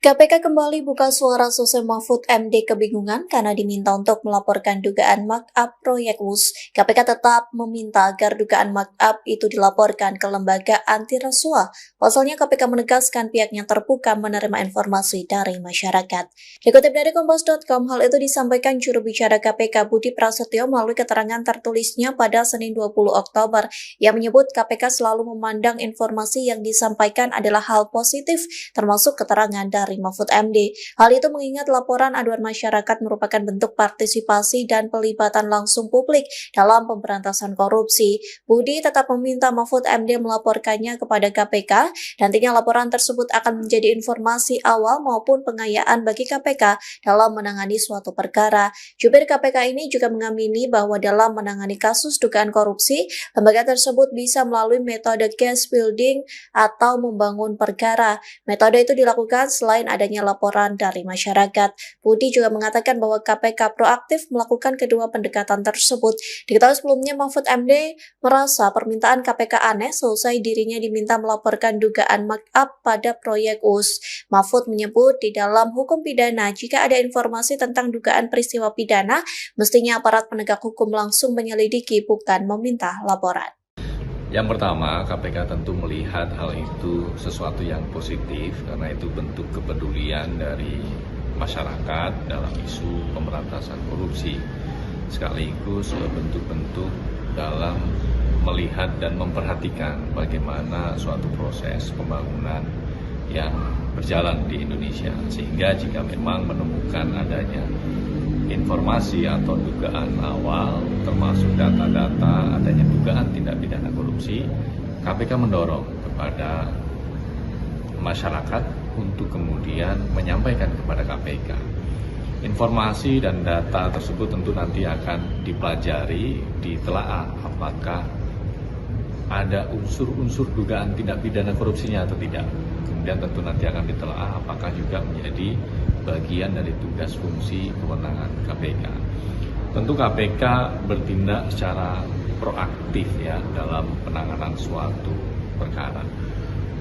KPK kembali buka suara selesai Mahfud MD kebingungan karena diminta untuk melaporkan dugaan markup proyek US. KPK tetap meminta agar dugaan markup itu dilaporkan ke lembaga anti rasuah. Pasalnya KPK menegaskan pihaknya terbuka menerima informasi dari masyarakat. Dikutip dari Kompas.com, hal itu disampaikan juru bicara KPK Budi Prasetyo melalui keterangan tertulisnya pada Senin 20 Oktober. Ia menyebut KPK selalu memandang informasi yang disampaikan adalah hal positif, termasuk keterangan dari Mahfud MD. Hal itu mengingat laporan aduan masyarakat merupakan bentuk partisipasi dan pelibatan langsung publik dalam pemberantasan korupsi. Budi tetap meminta Mahfud MD melaporkannya kepada KPK. Nantinya laporan tersebut akan menjadi informasi awal maupun pengayaan bagi KPK dalam menangani suatu perkara. Jubir KPK ini juga mengamini bahwa dalam menangani kasus dugaan korupsi, lembaga tersebut bisa melalui metode case building atau membangun perkara. Metode itu dilakukan selain adanya laporan dari masyarakat. Budi juga mengatakan bahwa KPK proaktif melakukan kedua pendekatan tersebut. Diketahui sebelumnya Mahfud MD merasa permintaan KPK aneh selesai dirinya diminta melaporkan dugaan markup pada proyek US. Mahfud menyebut di dalam hukum pidana jika ada informasi tentang dugaan peristiwa pidana, mestinya aparat penegak hukum langsung menyelidiki bukan meminta laporan. Yang pertama, KPK tentu melihat hal itu sesuatu yang positif karena itu bentuk kepedulian dari masyarakat dalam isu pemberantasan korupsi. Sekaligus bentuk-bentuk dalam melihat dan memperhatikan bagaimana suatu proses pembangunan yang berjalan di Indonesia. Sehingga jika memang menemukan adanya informasi atau dugaan awal termasuk data-data adanya dugaan tindak pidana korupsi, KPK mendorong kepada masyarakat untuk kemudian menyampaikan kepada KPK. Informasi dan data tersebut tentu nanti akan dipelajari, ditelaah apakah ada unsur-unsur dugaan tindak pidana korupsinya atau tidak. Kemudian tentu nanti akan ditelaah apakah juga menjadi bagian dari tugas fungsi kewenangan KPK. Tentu KPK bertindak secara proaktif ya dalam penanganan suatu perkara.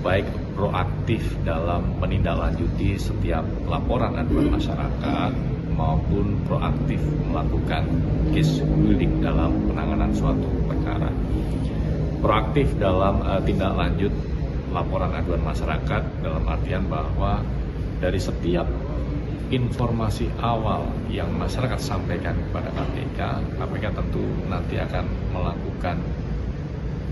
Baik proaktif dalam menindaklanjuti setiap laporan aduan masyarakat maupun proaktif melakukan case building dalam penanganan suatu perkara. Proaktif dalam tindak lanjut laporan aduan masyarakat dalam artian bahwa dari setiap informasi awal yang masyarakat sampaikan kepada KPK, KPK tentu nanti akan melakukan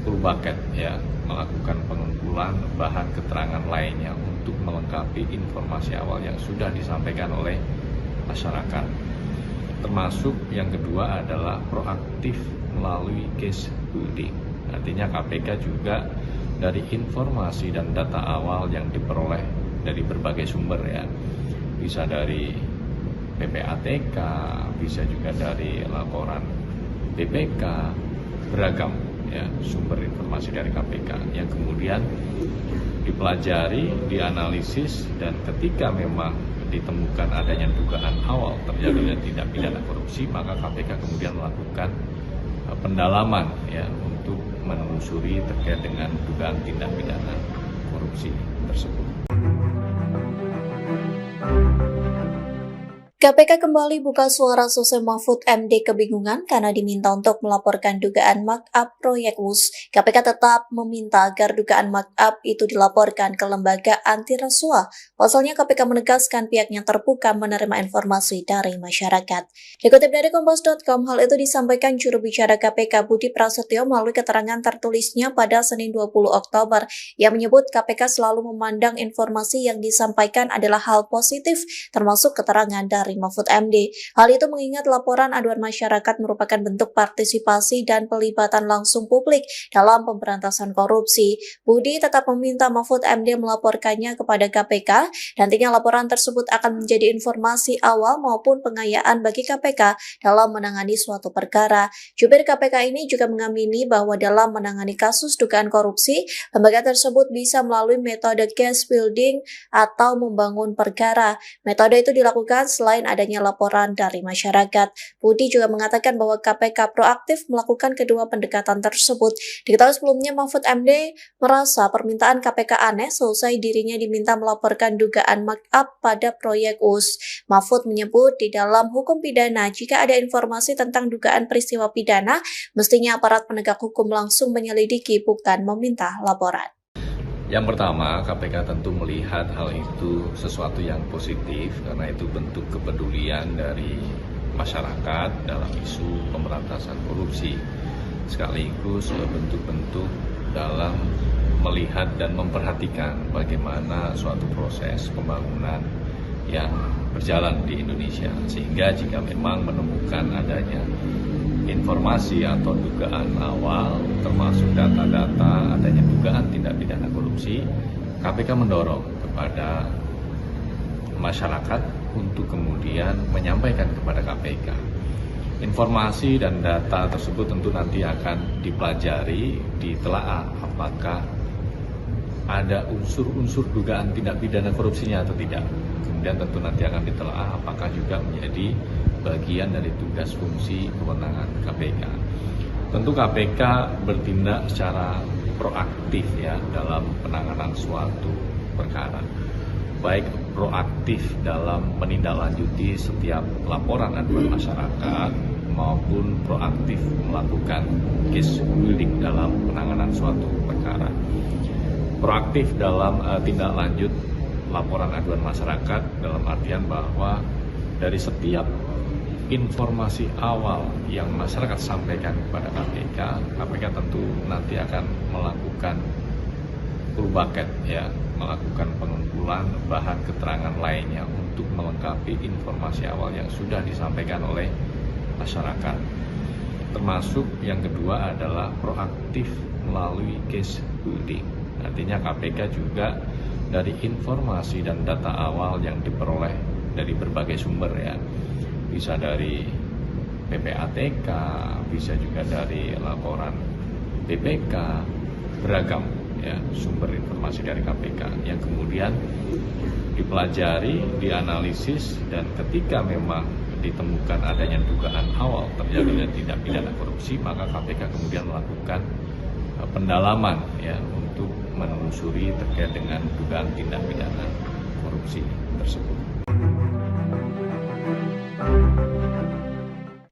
full bucket ya, melakukan pengumpulan bahan keterangan lainnya untuk melengkapi informasi awal yang sudah disampaikan oleh masyarakat. Termasuk yang kedua adalah proaktif melalui case building. Artinya KPK juga dari informasi dan data awal yang diperoleh dari berbagai sumber ya. Bisa dari PPATK, bisa juga dari laporan BPK, beragam ya sumber informasi dari KPK yang kemudian dipelajari, dianalisis, dan ketika memang ditemukan adanya dugaan awal terjadinya tindak pidana korupsi, maka KPK kemudian melakukan pendalaman ya untuk menelusuri terkait dengan dugaan tindak pidana korupsi tersebut. KPK kembali buka suara Sose Mahfud MD kebingungan karena diminta untuk melaporkan dugaan markup proyek WUS. KPK tetap meminta agar dugaan markup itu dilaporkan ke lembaga anti rasuah. Pasalnya KPK menegaskan pihaknya terbuka menerima informasi dari masyarakat. Dikutip dari Kompas.com, hal itu disampaikan juru bicara KPK Budi Prasetyo melalui keterangan tertulisnya pada Senin 20 Oktober. Ia menyebut KPK selalu memandang informasi yang disampaikan adalah hal positif, termasuk keterangan dari Mahfud MD. Hal itu mengingat laporan aduan masyarakat merupakan bentuk partisipasi dan pelibatan langsung publik dalam pemberantasan korupsi. Budi tetap meminta Mahfud MD melaporkannya kepada KPK. Nantinya laporan tersebut akan menjadi informasi awal maupun pengayaan bagi KPK dalam menangani suatu perkara. Jubir KPK ini juga mengamini bahwa dalam menangani kasus dugaan korupsi, lembaga tersebut bisa melalui metode case building atau membangun perkara. Metode itu dilakukan selain adanya laporan dari masyarakat. Budi juga mengatakan bahwa KPK proaktif melakukan kedua pendekatan tersebut. Diketahui sebelumnya Mahfud MD merasa permintaan KPK aneh selesai dirinya diminta melaporkan dugaan markup pada proyek WUS. Mahfud menyebut di dalam hukum pidana jika ada informasi tentang dugaan peristiwa pidana, mestinya aparat penegak hukum langsung menyelidiki bukan meminta laporan. Yang pertama, KPK tentu melihat hal itu sesuatu yang positif karena itu bentuk kepedulian dari masyarakat dalam isu pemberantasan korupsi, sekaligus bentuk-bentuk dalam melihat dan memperhatikan bagaimana suatu proses pembangunan yang berjalan di Indonesia, sehingga jika memang menemukan adanya informasi atau dugaan awal termasuk data-data adanya dugaan tindak pidana korupsi, KPK mendorong kepada masyarakat untuk kemudian menyampaikan kepada KPK. Informasi dan data tersebut tentu nanti akan dipelajari, ditelaah apakah ada unsur-unsur dugaan tindak pidana korupsinya atau tidak. Kemudian tentu nanti akan ditelaah apakah juga menjadi bagian dari tugas fungsi kewenangan KPK. Tentu KPK bertindak secara proaktif ya dalam penanganan suatu perkara. Baik proaktif dalam menindaklanjuti setiap laporan aduan masyarakat maupun proaktif melakukan case building dalam penanganan suatu perkara. Proaktif dalam tindak lanjut laporan aduan masyarakat dalam artian bahwa dari setiap informasi awal yang masyarakat sampaikan kepada KPK, KPK tentu nanti akan melakukan full bucket ya, melakukan pengumpulan bahan keterangan lainnya untuk melengkapi informasi awal yang sudah disampaikan oleh masyarakat. Termasuk yang kedua adalah proaktif melalui case building. Artinya KPK juga dari informasi dan data awal yang diperoleh dari berbagai sumber ya. Bisa dari PPATK, bisa juga dari laporan BPK, beragam ya sumber informasi dari KPK yang kemudian dipelajari, dianalisis, dan ketika memang ditemukan adanya dugaan awal terjadinya tindak pidana korupsi, maka KPK kemudian melakukan pendalaman ya untuk menelusuri terkait dengan dugaan tindak pidana korupsi tersebut.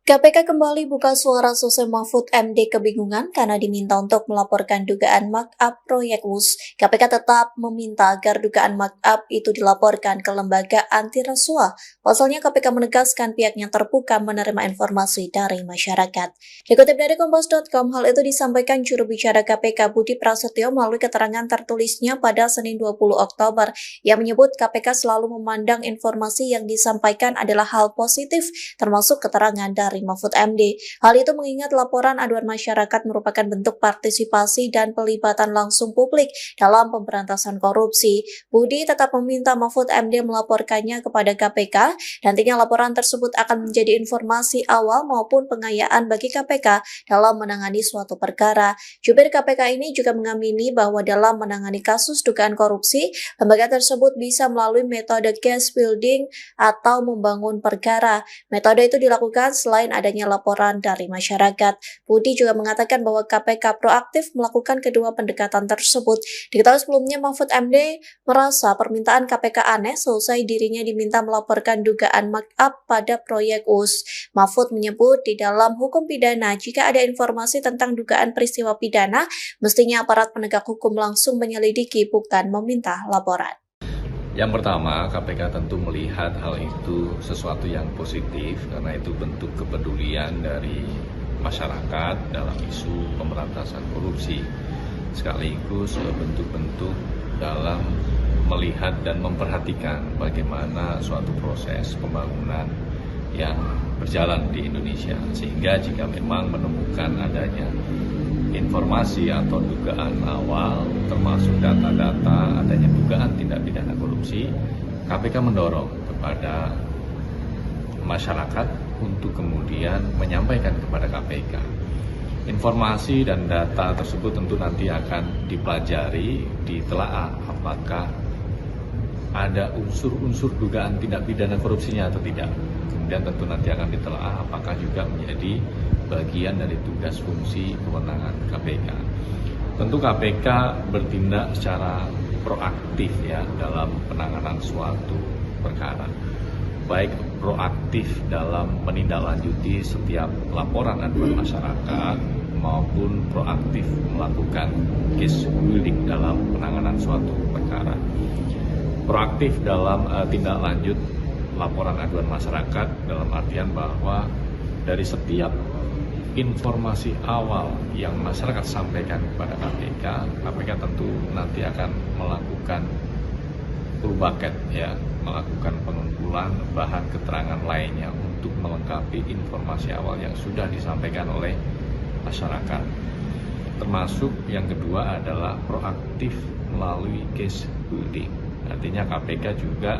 KPK kembali buka suara Sose Mahfud MD kebingungan karena diminta untuk melaporkan dugaan markup proyek WUS. KPK tetap meminta agar dugaan markup itu dilaporkan ke lembaga anti rasuah. Pasalnya KPK menegaskan pihaknya terbuka menerima informasi dari masyarakat. Dikutip dari Kompas.com, hal itu disampaikan juru bicara KPK Budi Prasetyo melalui keterangan tertulisnya pada Senin 20 Oktober. Ia menyebut KPK selalu memandang informasi yang disampaikan adalah hal positif, termasuk keterangan dari Mahfud MD. Hal itu mengingat laporan aduan masyarakat merupakan bentuk partisipasi dan pelibatan langsung publik dalam pemberantasan korupsi. Budi tetap meminta Mahfud MD melaporkannya kepada KPK. Nantinya laporan tersebut akan menjadi informasi awal maupun pengayaan bagi KPK dalam menangani suatu perkara. Jubir KPK ini juga mengamini bahwa dalam menangani kasus dugaan korupsi, lembaga tersebut bisa melalui metode case building atau membangun perkara. Metode itu dilakukan selain adanya laporan dari masyarakat. Budi juga mengatakan bahwa KPK proaktif melakukan kedua pendekatan tersebut. Diketahui sebelumnya Mahfud MD merasa permintaan KPK aneh selesai dirinya diminta melaporkan dugaan markup pada proyek WUS. Mahfud menyebut di dalam hukum pidana jika ada informasi tentang dugaan peristiwa pidana, mestinya aparat penegak hukum langsung menyelidiki bukan meminta laporan. Yang pertama, KPK tentu melihat hal itu sesuatu yang positif karena itu bentuk kepedulian dari masyarakat dalam isu pemberantasan korupsi. Sekaligus bentuk-bentuk dalam melihat dan memperhatikan bagaimana suatu proses pembangunan yang berjalan di Indonesia. Sehingga jika memang menemukan adanya informasi atau dugaan awal termasuk data-data adanya dugaan tindak pidana korupsi, KPK mendorong kepada masyarakat untuk kemudian menyampaikan kepada KPK. Informasi dan data tersebut tentu nanti akan dipelajari, ditelaah apakah ada unsur-unsur dugaan tindak pidana korupsinya atau tidak. Kemudian tentu nanti akan ditelaah apakah juga menjadi bagian dari tugas fungsi kewenangan KPK. Tentu KPK bertindak secara proaktif ya dalam penanganan suatu perkara. Baik proaktif dalam menindaklanjuti setiap laporan aduan masyarakat maupun proaktif melakukan case building dalam penanganan suatu perkara. Proaktif dalam tindak lanjut laporan aduan masyarakat dalam artian bahwa dari setiap informasi awal yang masyarakat sampaikan kepada KPK, KPK tentu nanti akan melakukan full bucket ya, melakukan pengumpulan bahan keterangan lainnya untuk melengkapi informasi awal yang sudah disampaikan oleh masyarakat. Termasuk yang kedua adalah proaktif melalui case building. Artinya KPK juga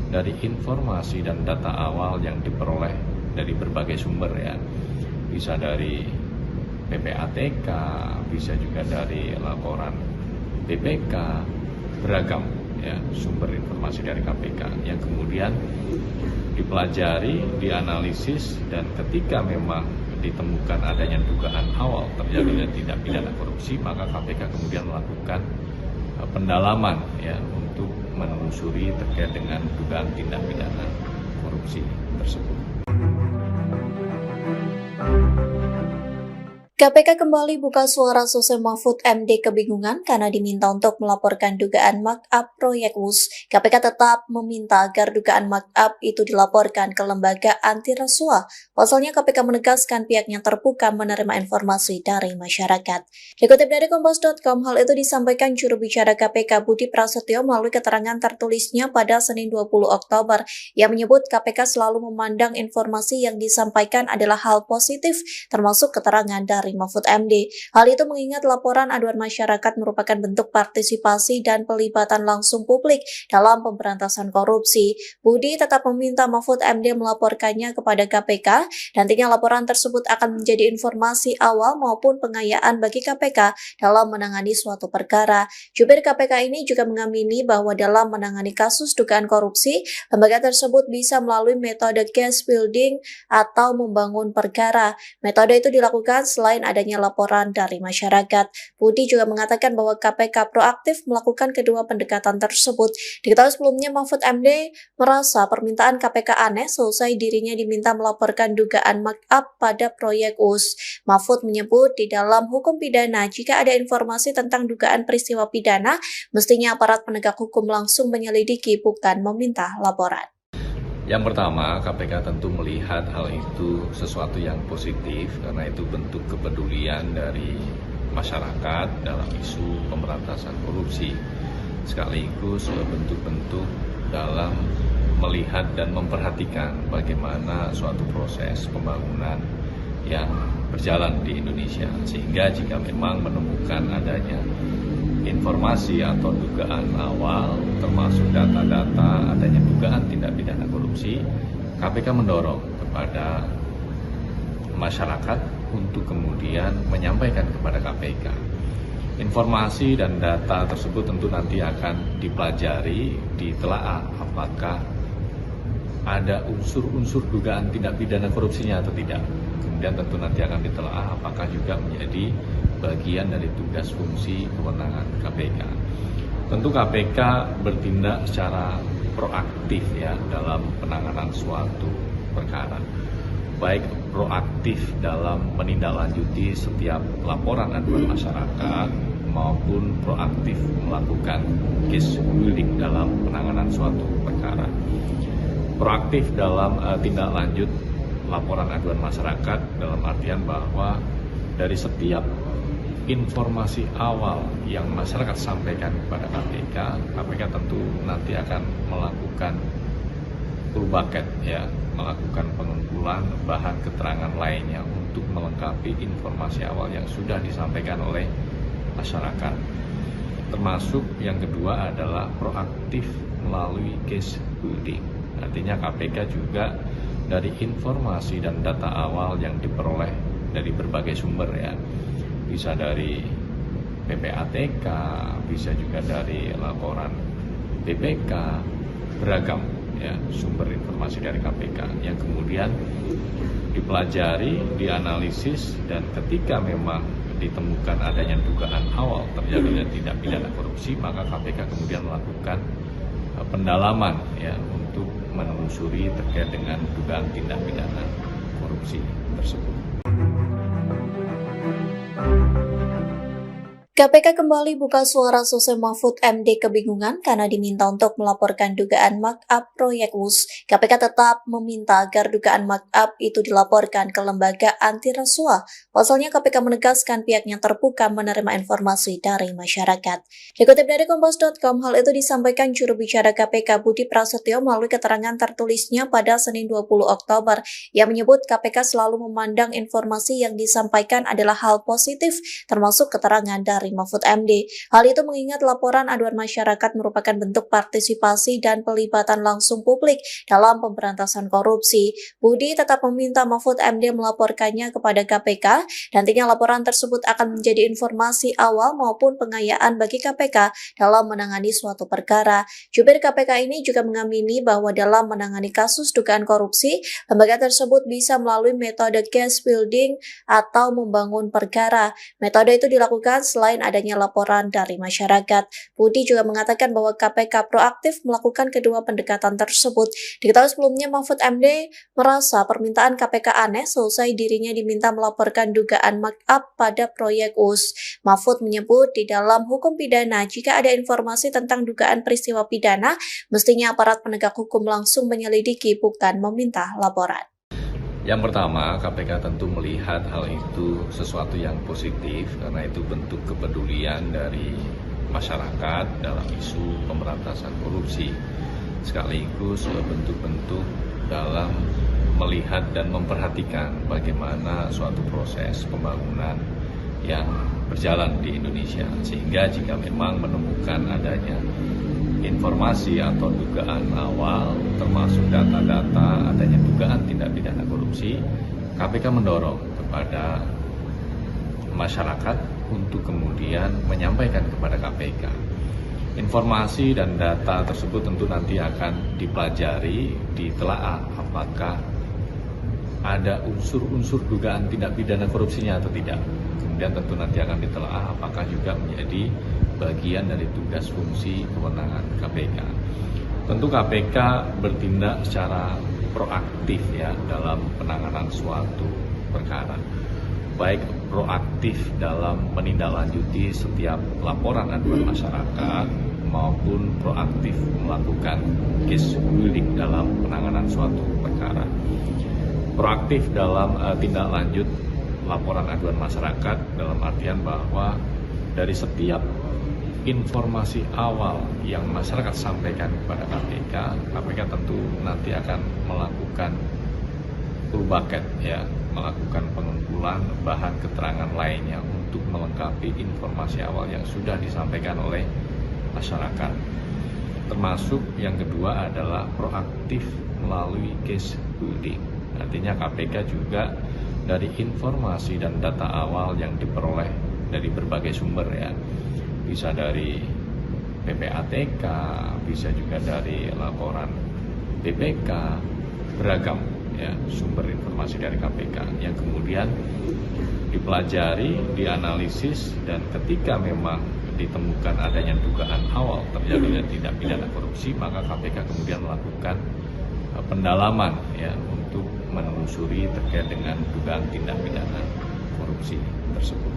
dari informasi dan data awal yang diperoleh dari berbagai sumber ya, bisa dari PPATK, bisa juga dari laporan BPK, beragam ya sumber informasi dari KPK yang kemudian dipelajari, dianalisis, dan ketika memang ditemukan adanya dugaan awal terjadinya tindak pidana korupsi, maka KPK kemudian melakukan pendalaman ya untuk menelusuri terkait dengan dugaan tindak pidana korupsi tersebut. KPK kembali buka suara Sose Mahfud MD kebingungan karena diminta untuk melaporkan dugaan markup proyek WUS. KPK tetap meminta agar dugaan markup itu dilaporkan ke lembaga anti rasuah. Pasalnya KPK menegaskan pihaknya terbuka menerima informasi dari masyarakat. Dikutip dari Kompas.com, hal itu disampaikan juru bicara KPK Budi Prasetyo melalui keterangan tertulisnya pada Senin 20 Oktober. Ia menyebut KPK selalu memandang informasi yang disampaikan adalah hal positif, termasuk keterangan dari dari Mahfud MD. Hal itu mengingat laporan aduan masyarakat merupakan bentuk partisipasi dan pelibatan langsung publik dalam pemberantasan korupsi. Budi tetap meminta Mahfud MD melaporkannya kepada KPK. Nantinya laporan tersebut akan menjadi informasi awal maupun pengayaan bagi KPK dalam menangani suatu perkara. Jubir KPK ini juga mengamini bahwa dalam menangani kasus dugaan korupsi, lembaga tersebut bisa melalui metode case building atau membangun perkara. Metode itu dilakukan selain adanya laporan dari masyarakat. Budi juga mengatakan bahwa KPK proaktif melakukan kedua pendekatan tersebut. Diketahui sebelumnya Mahfud MD merasa permintaan KPK aneh selesai dirinya diminta melaporkan dugaan markup pada proyek US. Mahfud menyebut di dalam hukum pidana jika ada informasi tentang dugaan peristiwa pidana, mestinya aparat penegak hukum langsung menyelidiki bukan meminta laporan. Yang pertama, KPK tentu melihat hal itu sesuatu yang positif karena itu bentuk kepedulian dari masyarakat dalam isu pemberantasan korupsi. Sekaligus bentuk-bentuk dalam melihat dan memperhatikan bagaimana suatu proses pembangunan yang berjalan di Indonesia. Sehingga jika memang menemukan adanya informasi atau dugaan awal termasuk data-data adanya dugaan tindak pidana korupsi, KPK mendorong kepada masyarakat untuk kemudian menyampaikan kepada KPK. Informasi dan data tersebut tentu nanti akan dipelajari, ditelaah apakah ada unsur-unsur dugaan tindak pidana korupsinya atau tidak. Kemudian tentu nanti akan ditelaah apakah juga menjadi bagian dari tugas fungsi kewenangan KPK. Tentu KPK bertindak secara proaktif ya dalam penanganan suatu perkara. Baik proaktif dalam menindaklanjuti setiap laporan aduan masyarakat maupun proaktif melakukan case building dalam penanganan suatu perkara. Proaktif dalam tindak lanjut laporan aduan masyarakat dalam artian bahwa dari setiap informasi awal yang masyarakat sampaikan kepada KPK, KPK tentu nanti akan melakukan full bucket ya, melakukan pengumpulan bahan keterangan lainnya untuk melengkapi informasi awal yang sudah disampaikan oleh masyarakat. Termasuk yang kedua adalah proaktif melalui case building. Artinya KPK juga dari informasi dan data awal yang diperoleh dari berbagai sumber ya, bisa dari PPATK, bisa juga dari laporan BPK, beragam ya sumber informasi dari KPK yang kemudian dipelajari, dianalisis, dan ketika memang ditemukan adanya dugaan awal terjadinya tindak pidana korupsi, maka KPK kemudian melakukan pendalaman ya untuk menelusuri terkait dengan dugaan tindak pidana korupsi tersebut. KPK kembali buka suara selesai Mahfud MD kebingungan karena diminta untuk melaporkan dugaan markup proyek US. KPK tetap meminta agar dugaan markup itu dilaporkan ke lembaga anti rasuah. Pasalnya KPK menegaskan pihaknya terbuka menerima informasi dari masyarakat. Dikutip dari Kompas.com, hal itu disampaikan juru bicara KPK Budi Prasetyo melalui keterangan tertulisnya pada Senin 20 Oktober. Ia menyebut KPK selalu memandang informasi yang disampaikan adalah hal positif, termasuk keterangan dari Mahfud MD. Hal itu mengingat laporan aduan masyarakat merupakan bentuk partisipasi dan pelibatan langsung publik dalam pemberantasan korupsi. Budi tetap meminta Mahfud MD melaporkannya kepada KPK. Nantinya laporan tersebut akan menjadi informasi awal maupun pengayaan bagi KPK dalam menangani suatu perkara. Jubir KPK ini juga mengamini bahwa dalam menangani kasus dugaan korupsi, lembaga tersebut bisa melalui metode case building atau membangun perkara. Metode itu dilakukan selain adanya laporan dari masyarakat. Budi juga mengatakan bahwa KPK proaktif melakukan kedua pendekatan tersebut. Diketahui sebelumnya Mahfud MD merasa permintaan KPK aneh selesai dirinya diminta melaporkan dugaan markup pada proyek US. Mahfud menyebut di dalam hukum pidana jika ada informasi tentang dugaan peristiwa pidana, mestinya aparat penegak hukum langsung menyelidiki bukan meminta laporan. Yang pertama, KPK tentu melihat hal itu sesuatu yang positif karena itu bentuk kepedulian dari masyarakat dalam isu pemberantasan korupsi. Sekaligus bentuk-bentuk dalam melihat dan memperhatikan bagaimana suatu proses pembangunan yang berjalan di Indonesia, sehingga jika memang menemukan adanya informasi atau dugaan awal termasuk data-data adanya dugaan tindak pidana korupsi, KPK mendorong kepada masyarakat untuk kemudian menyampaikan kepada KPK. Informasi dan data tersebut tentu nanti akan dipelajari, ditelaah apakah ada unsur-unsur dugaan tindak pidana korupsinya atau tidak. Kemudian tentu nanti akan ditelaah apakah juga menjadi bagian dari tugas fungsi kewenangan KPK. Tentu KPK bertindak secara proaktif ya dalam penanganan suatu perkara. Baik proaktif dalam menindaklanjuti setiap laporan aduan masyarakat maupun proaktif melakukan case building dalam penanganan suatu perkara. Proaktif dalam tindak lanjut laporan aduan masyarakat dalam artian bahwa dari setiap informasi awal yang masyarakat sampaikan kepada KPK, KPK tentu nanti akan melakukan full bucket ya, melakukan pengumpulan bahan keterangan lainnya untuk melengkapi informasi awal yang sudah disampaikan oleh masyarakat. Termasuk yang kedua adalah proaktif melalui case building. Artinya KPK juga dari informasi dan data awal yang diperoleh dari berbagai sumber ya, bisa dari PPATK, bisa juga dari laporan BPK, beragam ya sumber informasi dari KPK yang kemudian dipelajari, dianalisis, dan ketika memang ditemukan adanya dugaan awal terjadinya tindak pidana korupsi, maka KPK kemudian melakukan pendalaman ya untuk menelusuri terkait dengan dugaan tindak pidana korupsi tersebut.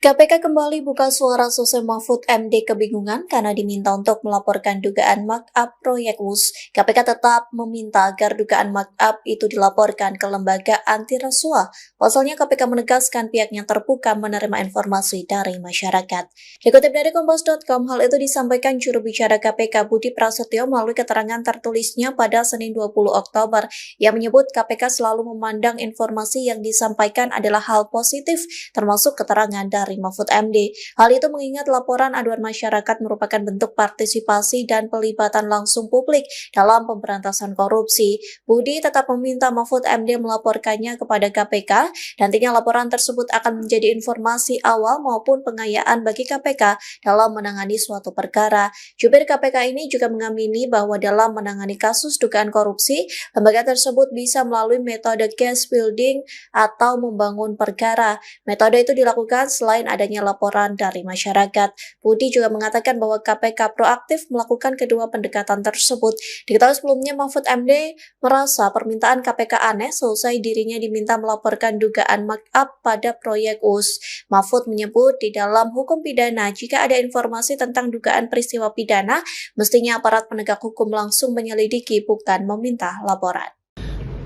KPK kembali buka suara Sosei Mahfud MD kebingungan karena diminta untuk melaporkan dugaan markup proyek WUS. KPK tetap meminta agar dugaan markup itu dilaporkan ke lembaga anti rasuah. Pasalnya KPK menegaskan pihaknya terbuka menerima informasi dari masyarakat. Dikutip dari Kompas.com, hal itu disampaikan juru bicara KPK Budi Prasetyo melalui keterangan tertulisnya pada Senin 20 Oktober. Ia menyebut KPK selalu memandang informasi yang disampaikan adalah hal positif, termasuk keterangan dari Mahfud MD. Hal itu mengingat laporan aduan masyarakat merupakan bentuk partisipasi dan pelibatan langsung publik dalam pemberantasan korupsi. Budi tetap meminta Mahfud MD melaporkannya kepada KPK. Nantinya laporan tersebut akan menjadi informasi awal maupun pengayaan bagi KPK dalam menangani suatu perkara. Jubir KPK ini juga mengamini bahwa dalam menangani kasus dugaan korupsi, lembaga tersebut bisa melalui metode case building atau membangun perkara. Metode itu dilakukan selain adanya laporan dari masyarakat. Budi juga mengatakan bahwa KPK proaktif melakukan kedua pendekatan tersebut. Diketahui sebelumnya Mahfud MD merasa permintaan KPK aneh selesai dirinya diminta melaporkan dugaan markup pada proyek WUS. Mahfud menyebut di dalam hukum pidana jika ada informasi tentang dugaan peristiwa pidana, mestinya aparat penegak hukum langsung menyelidiki bukan meminta laporan.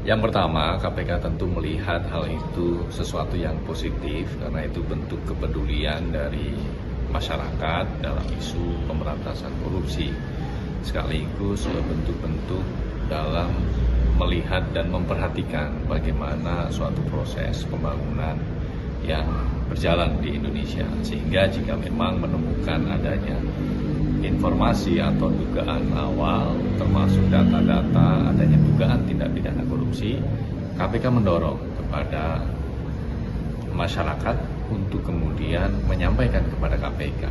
Yang pertama, KPK tentu melihat hal itu sesuatu yang positif karena itu bentuk kepedulian dari masyarakat dalam isu pemberantasan korupsi. Sekaligus bentuk-bentuk dalam melihat dan memperhatikan bagaimana suatu proses pembangunan yang berjalan di Indonesia. Sehingga jika memang menemukan adanya informasi atau dugaan awal termasuk data-data adanya dugaan tindak pidana korupsi, KPK mendorong kepada masyarakat untuk kemudian menyampaikan kepada KPK.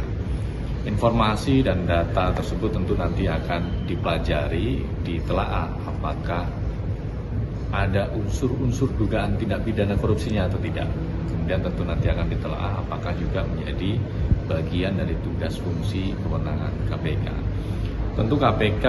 Informasi dan data tersebut tentu nanti akan dipelajari, ditelaah apakah ada unsur-unsur dugaan tindak pidana korupsinya atau tidak. Kemudian tentu nanti akan ditelaah apakah juga menjadi bagian dari tugas fungsi kewenangan KPK. Tentu KPK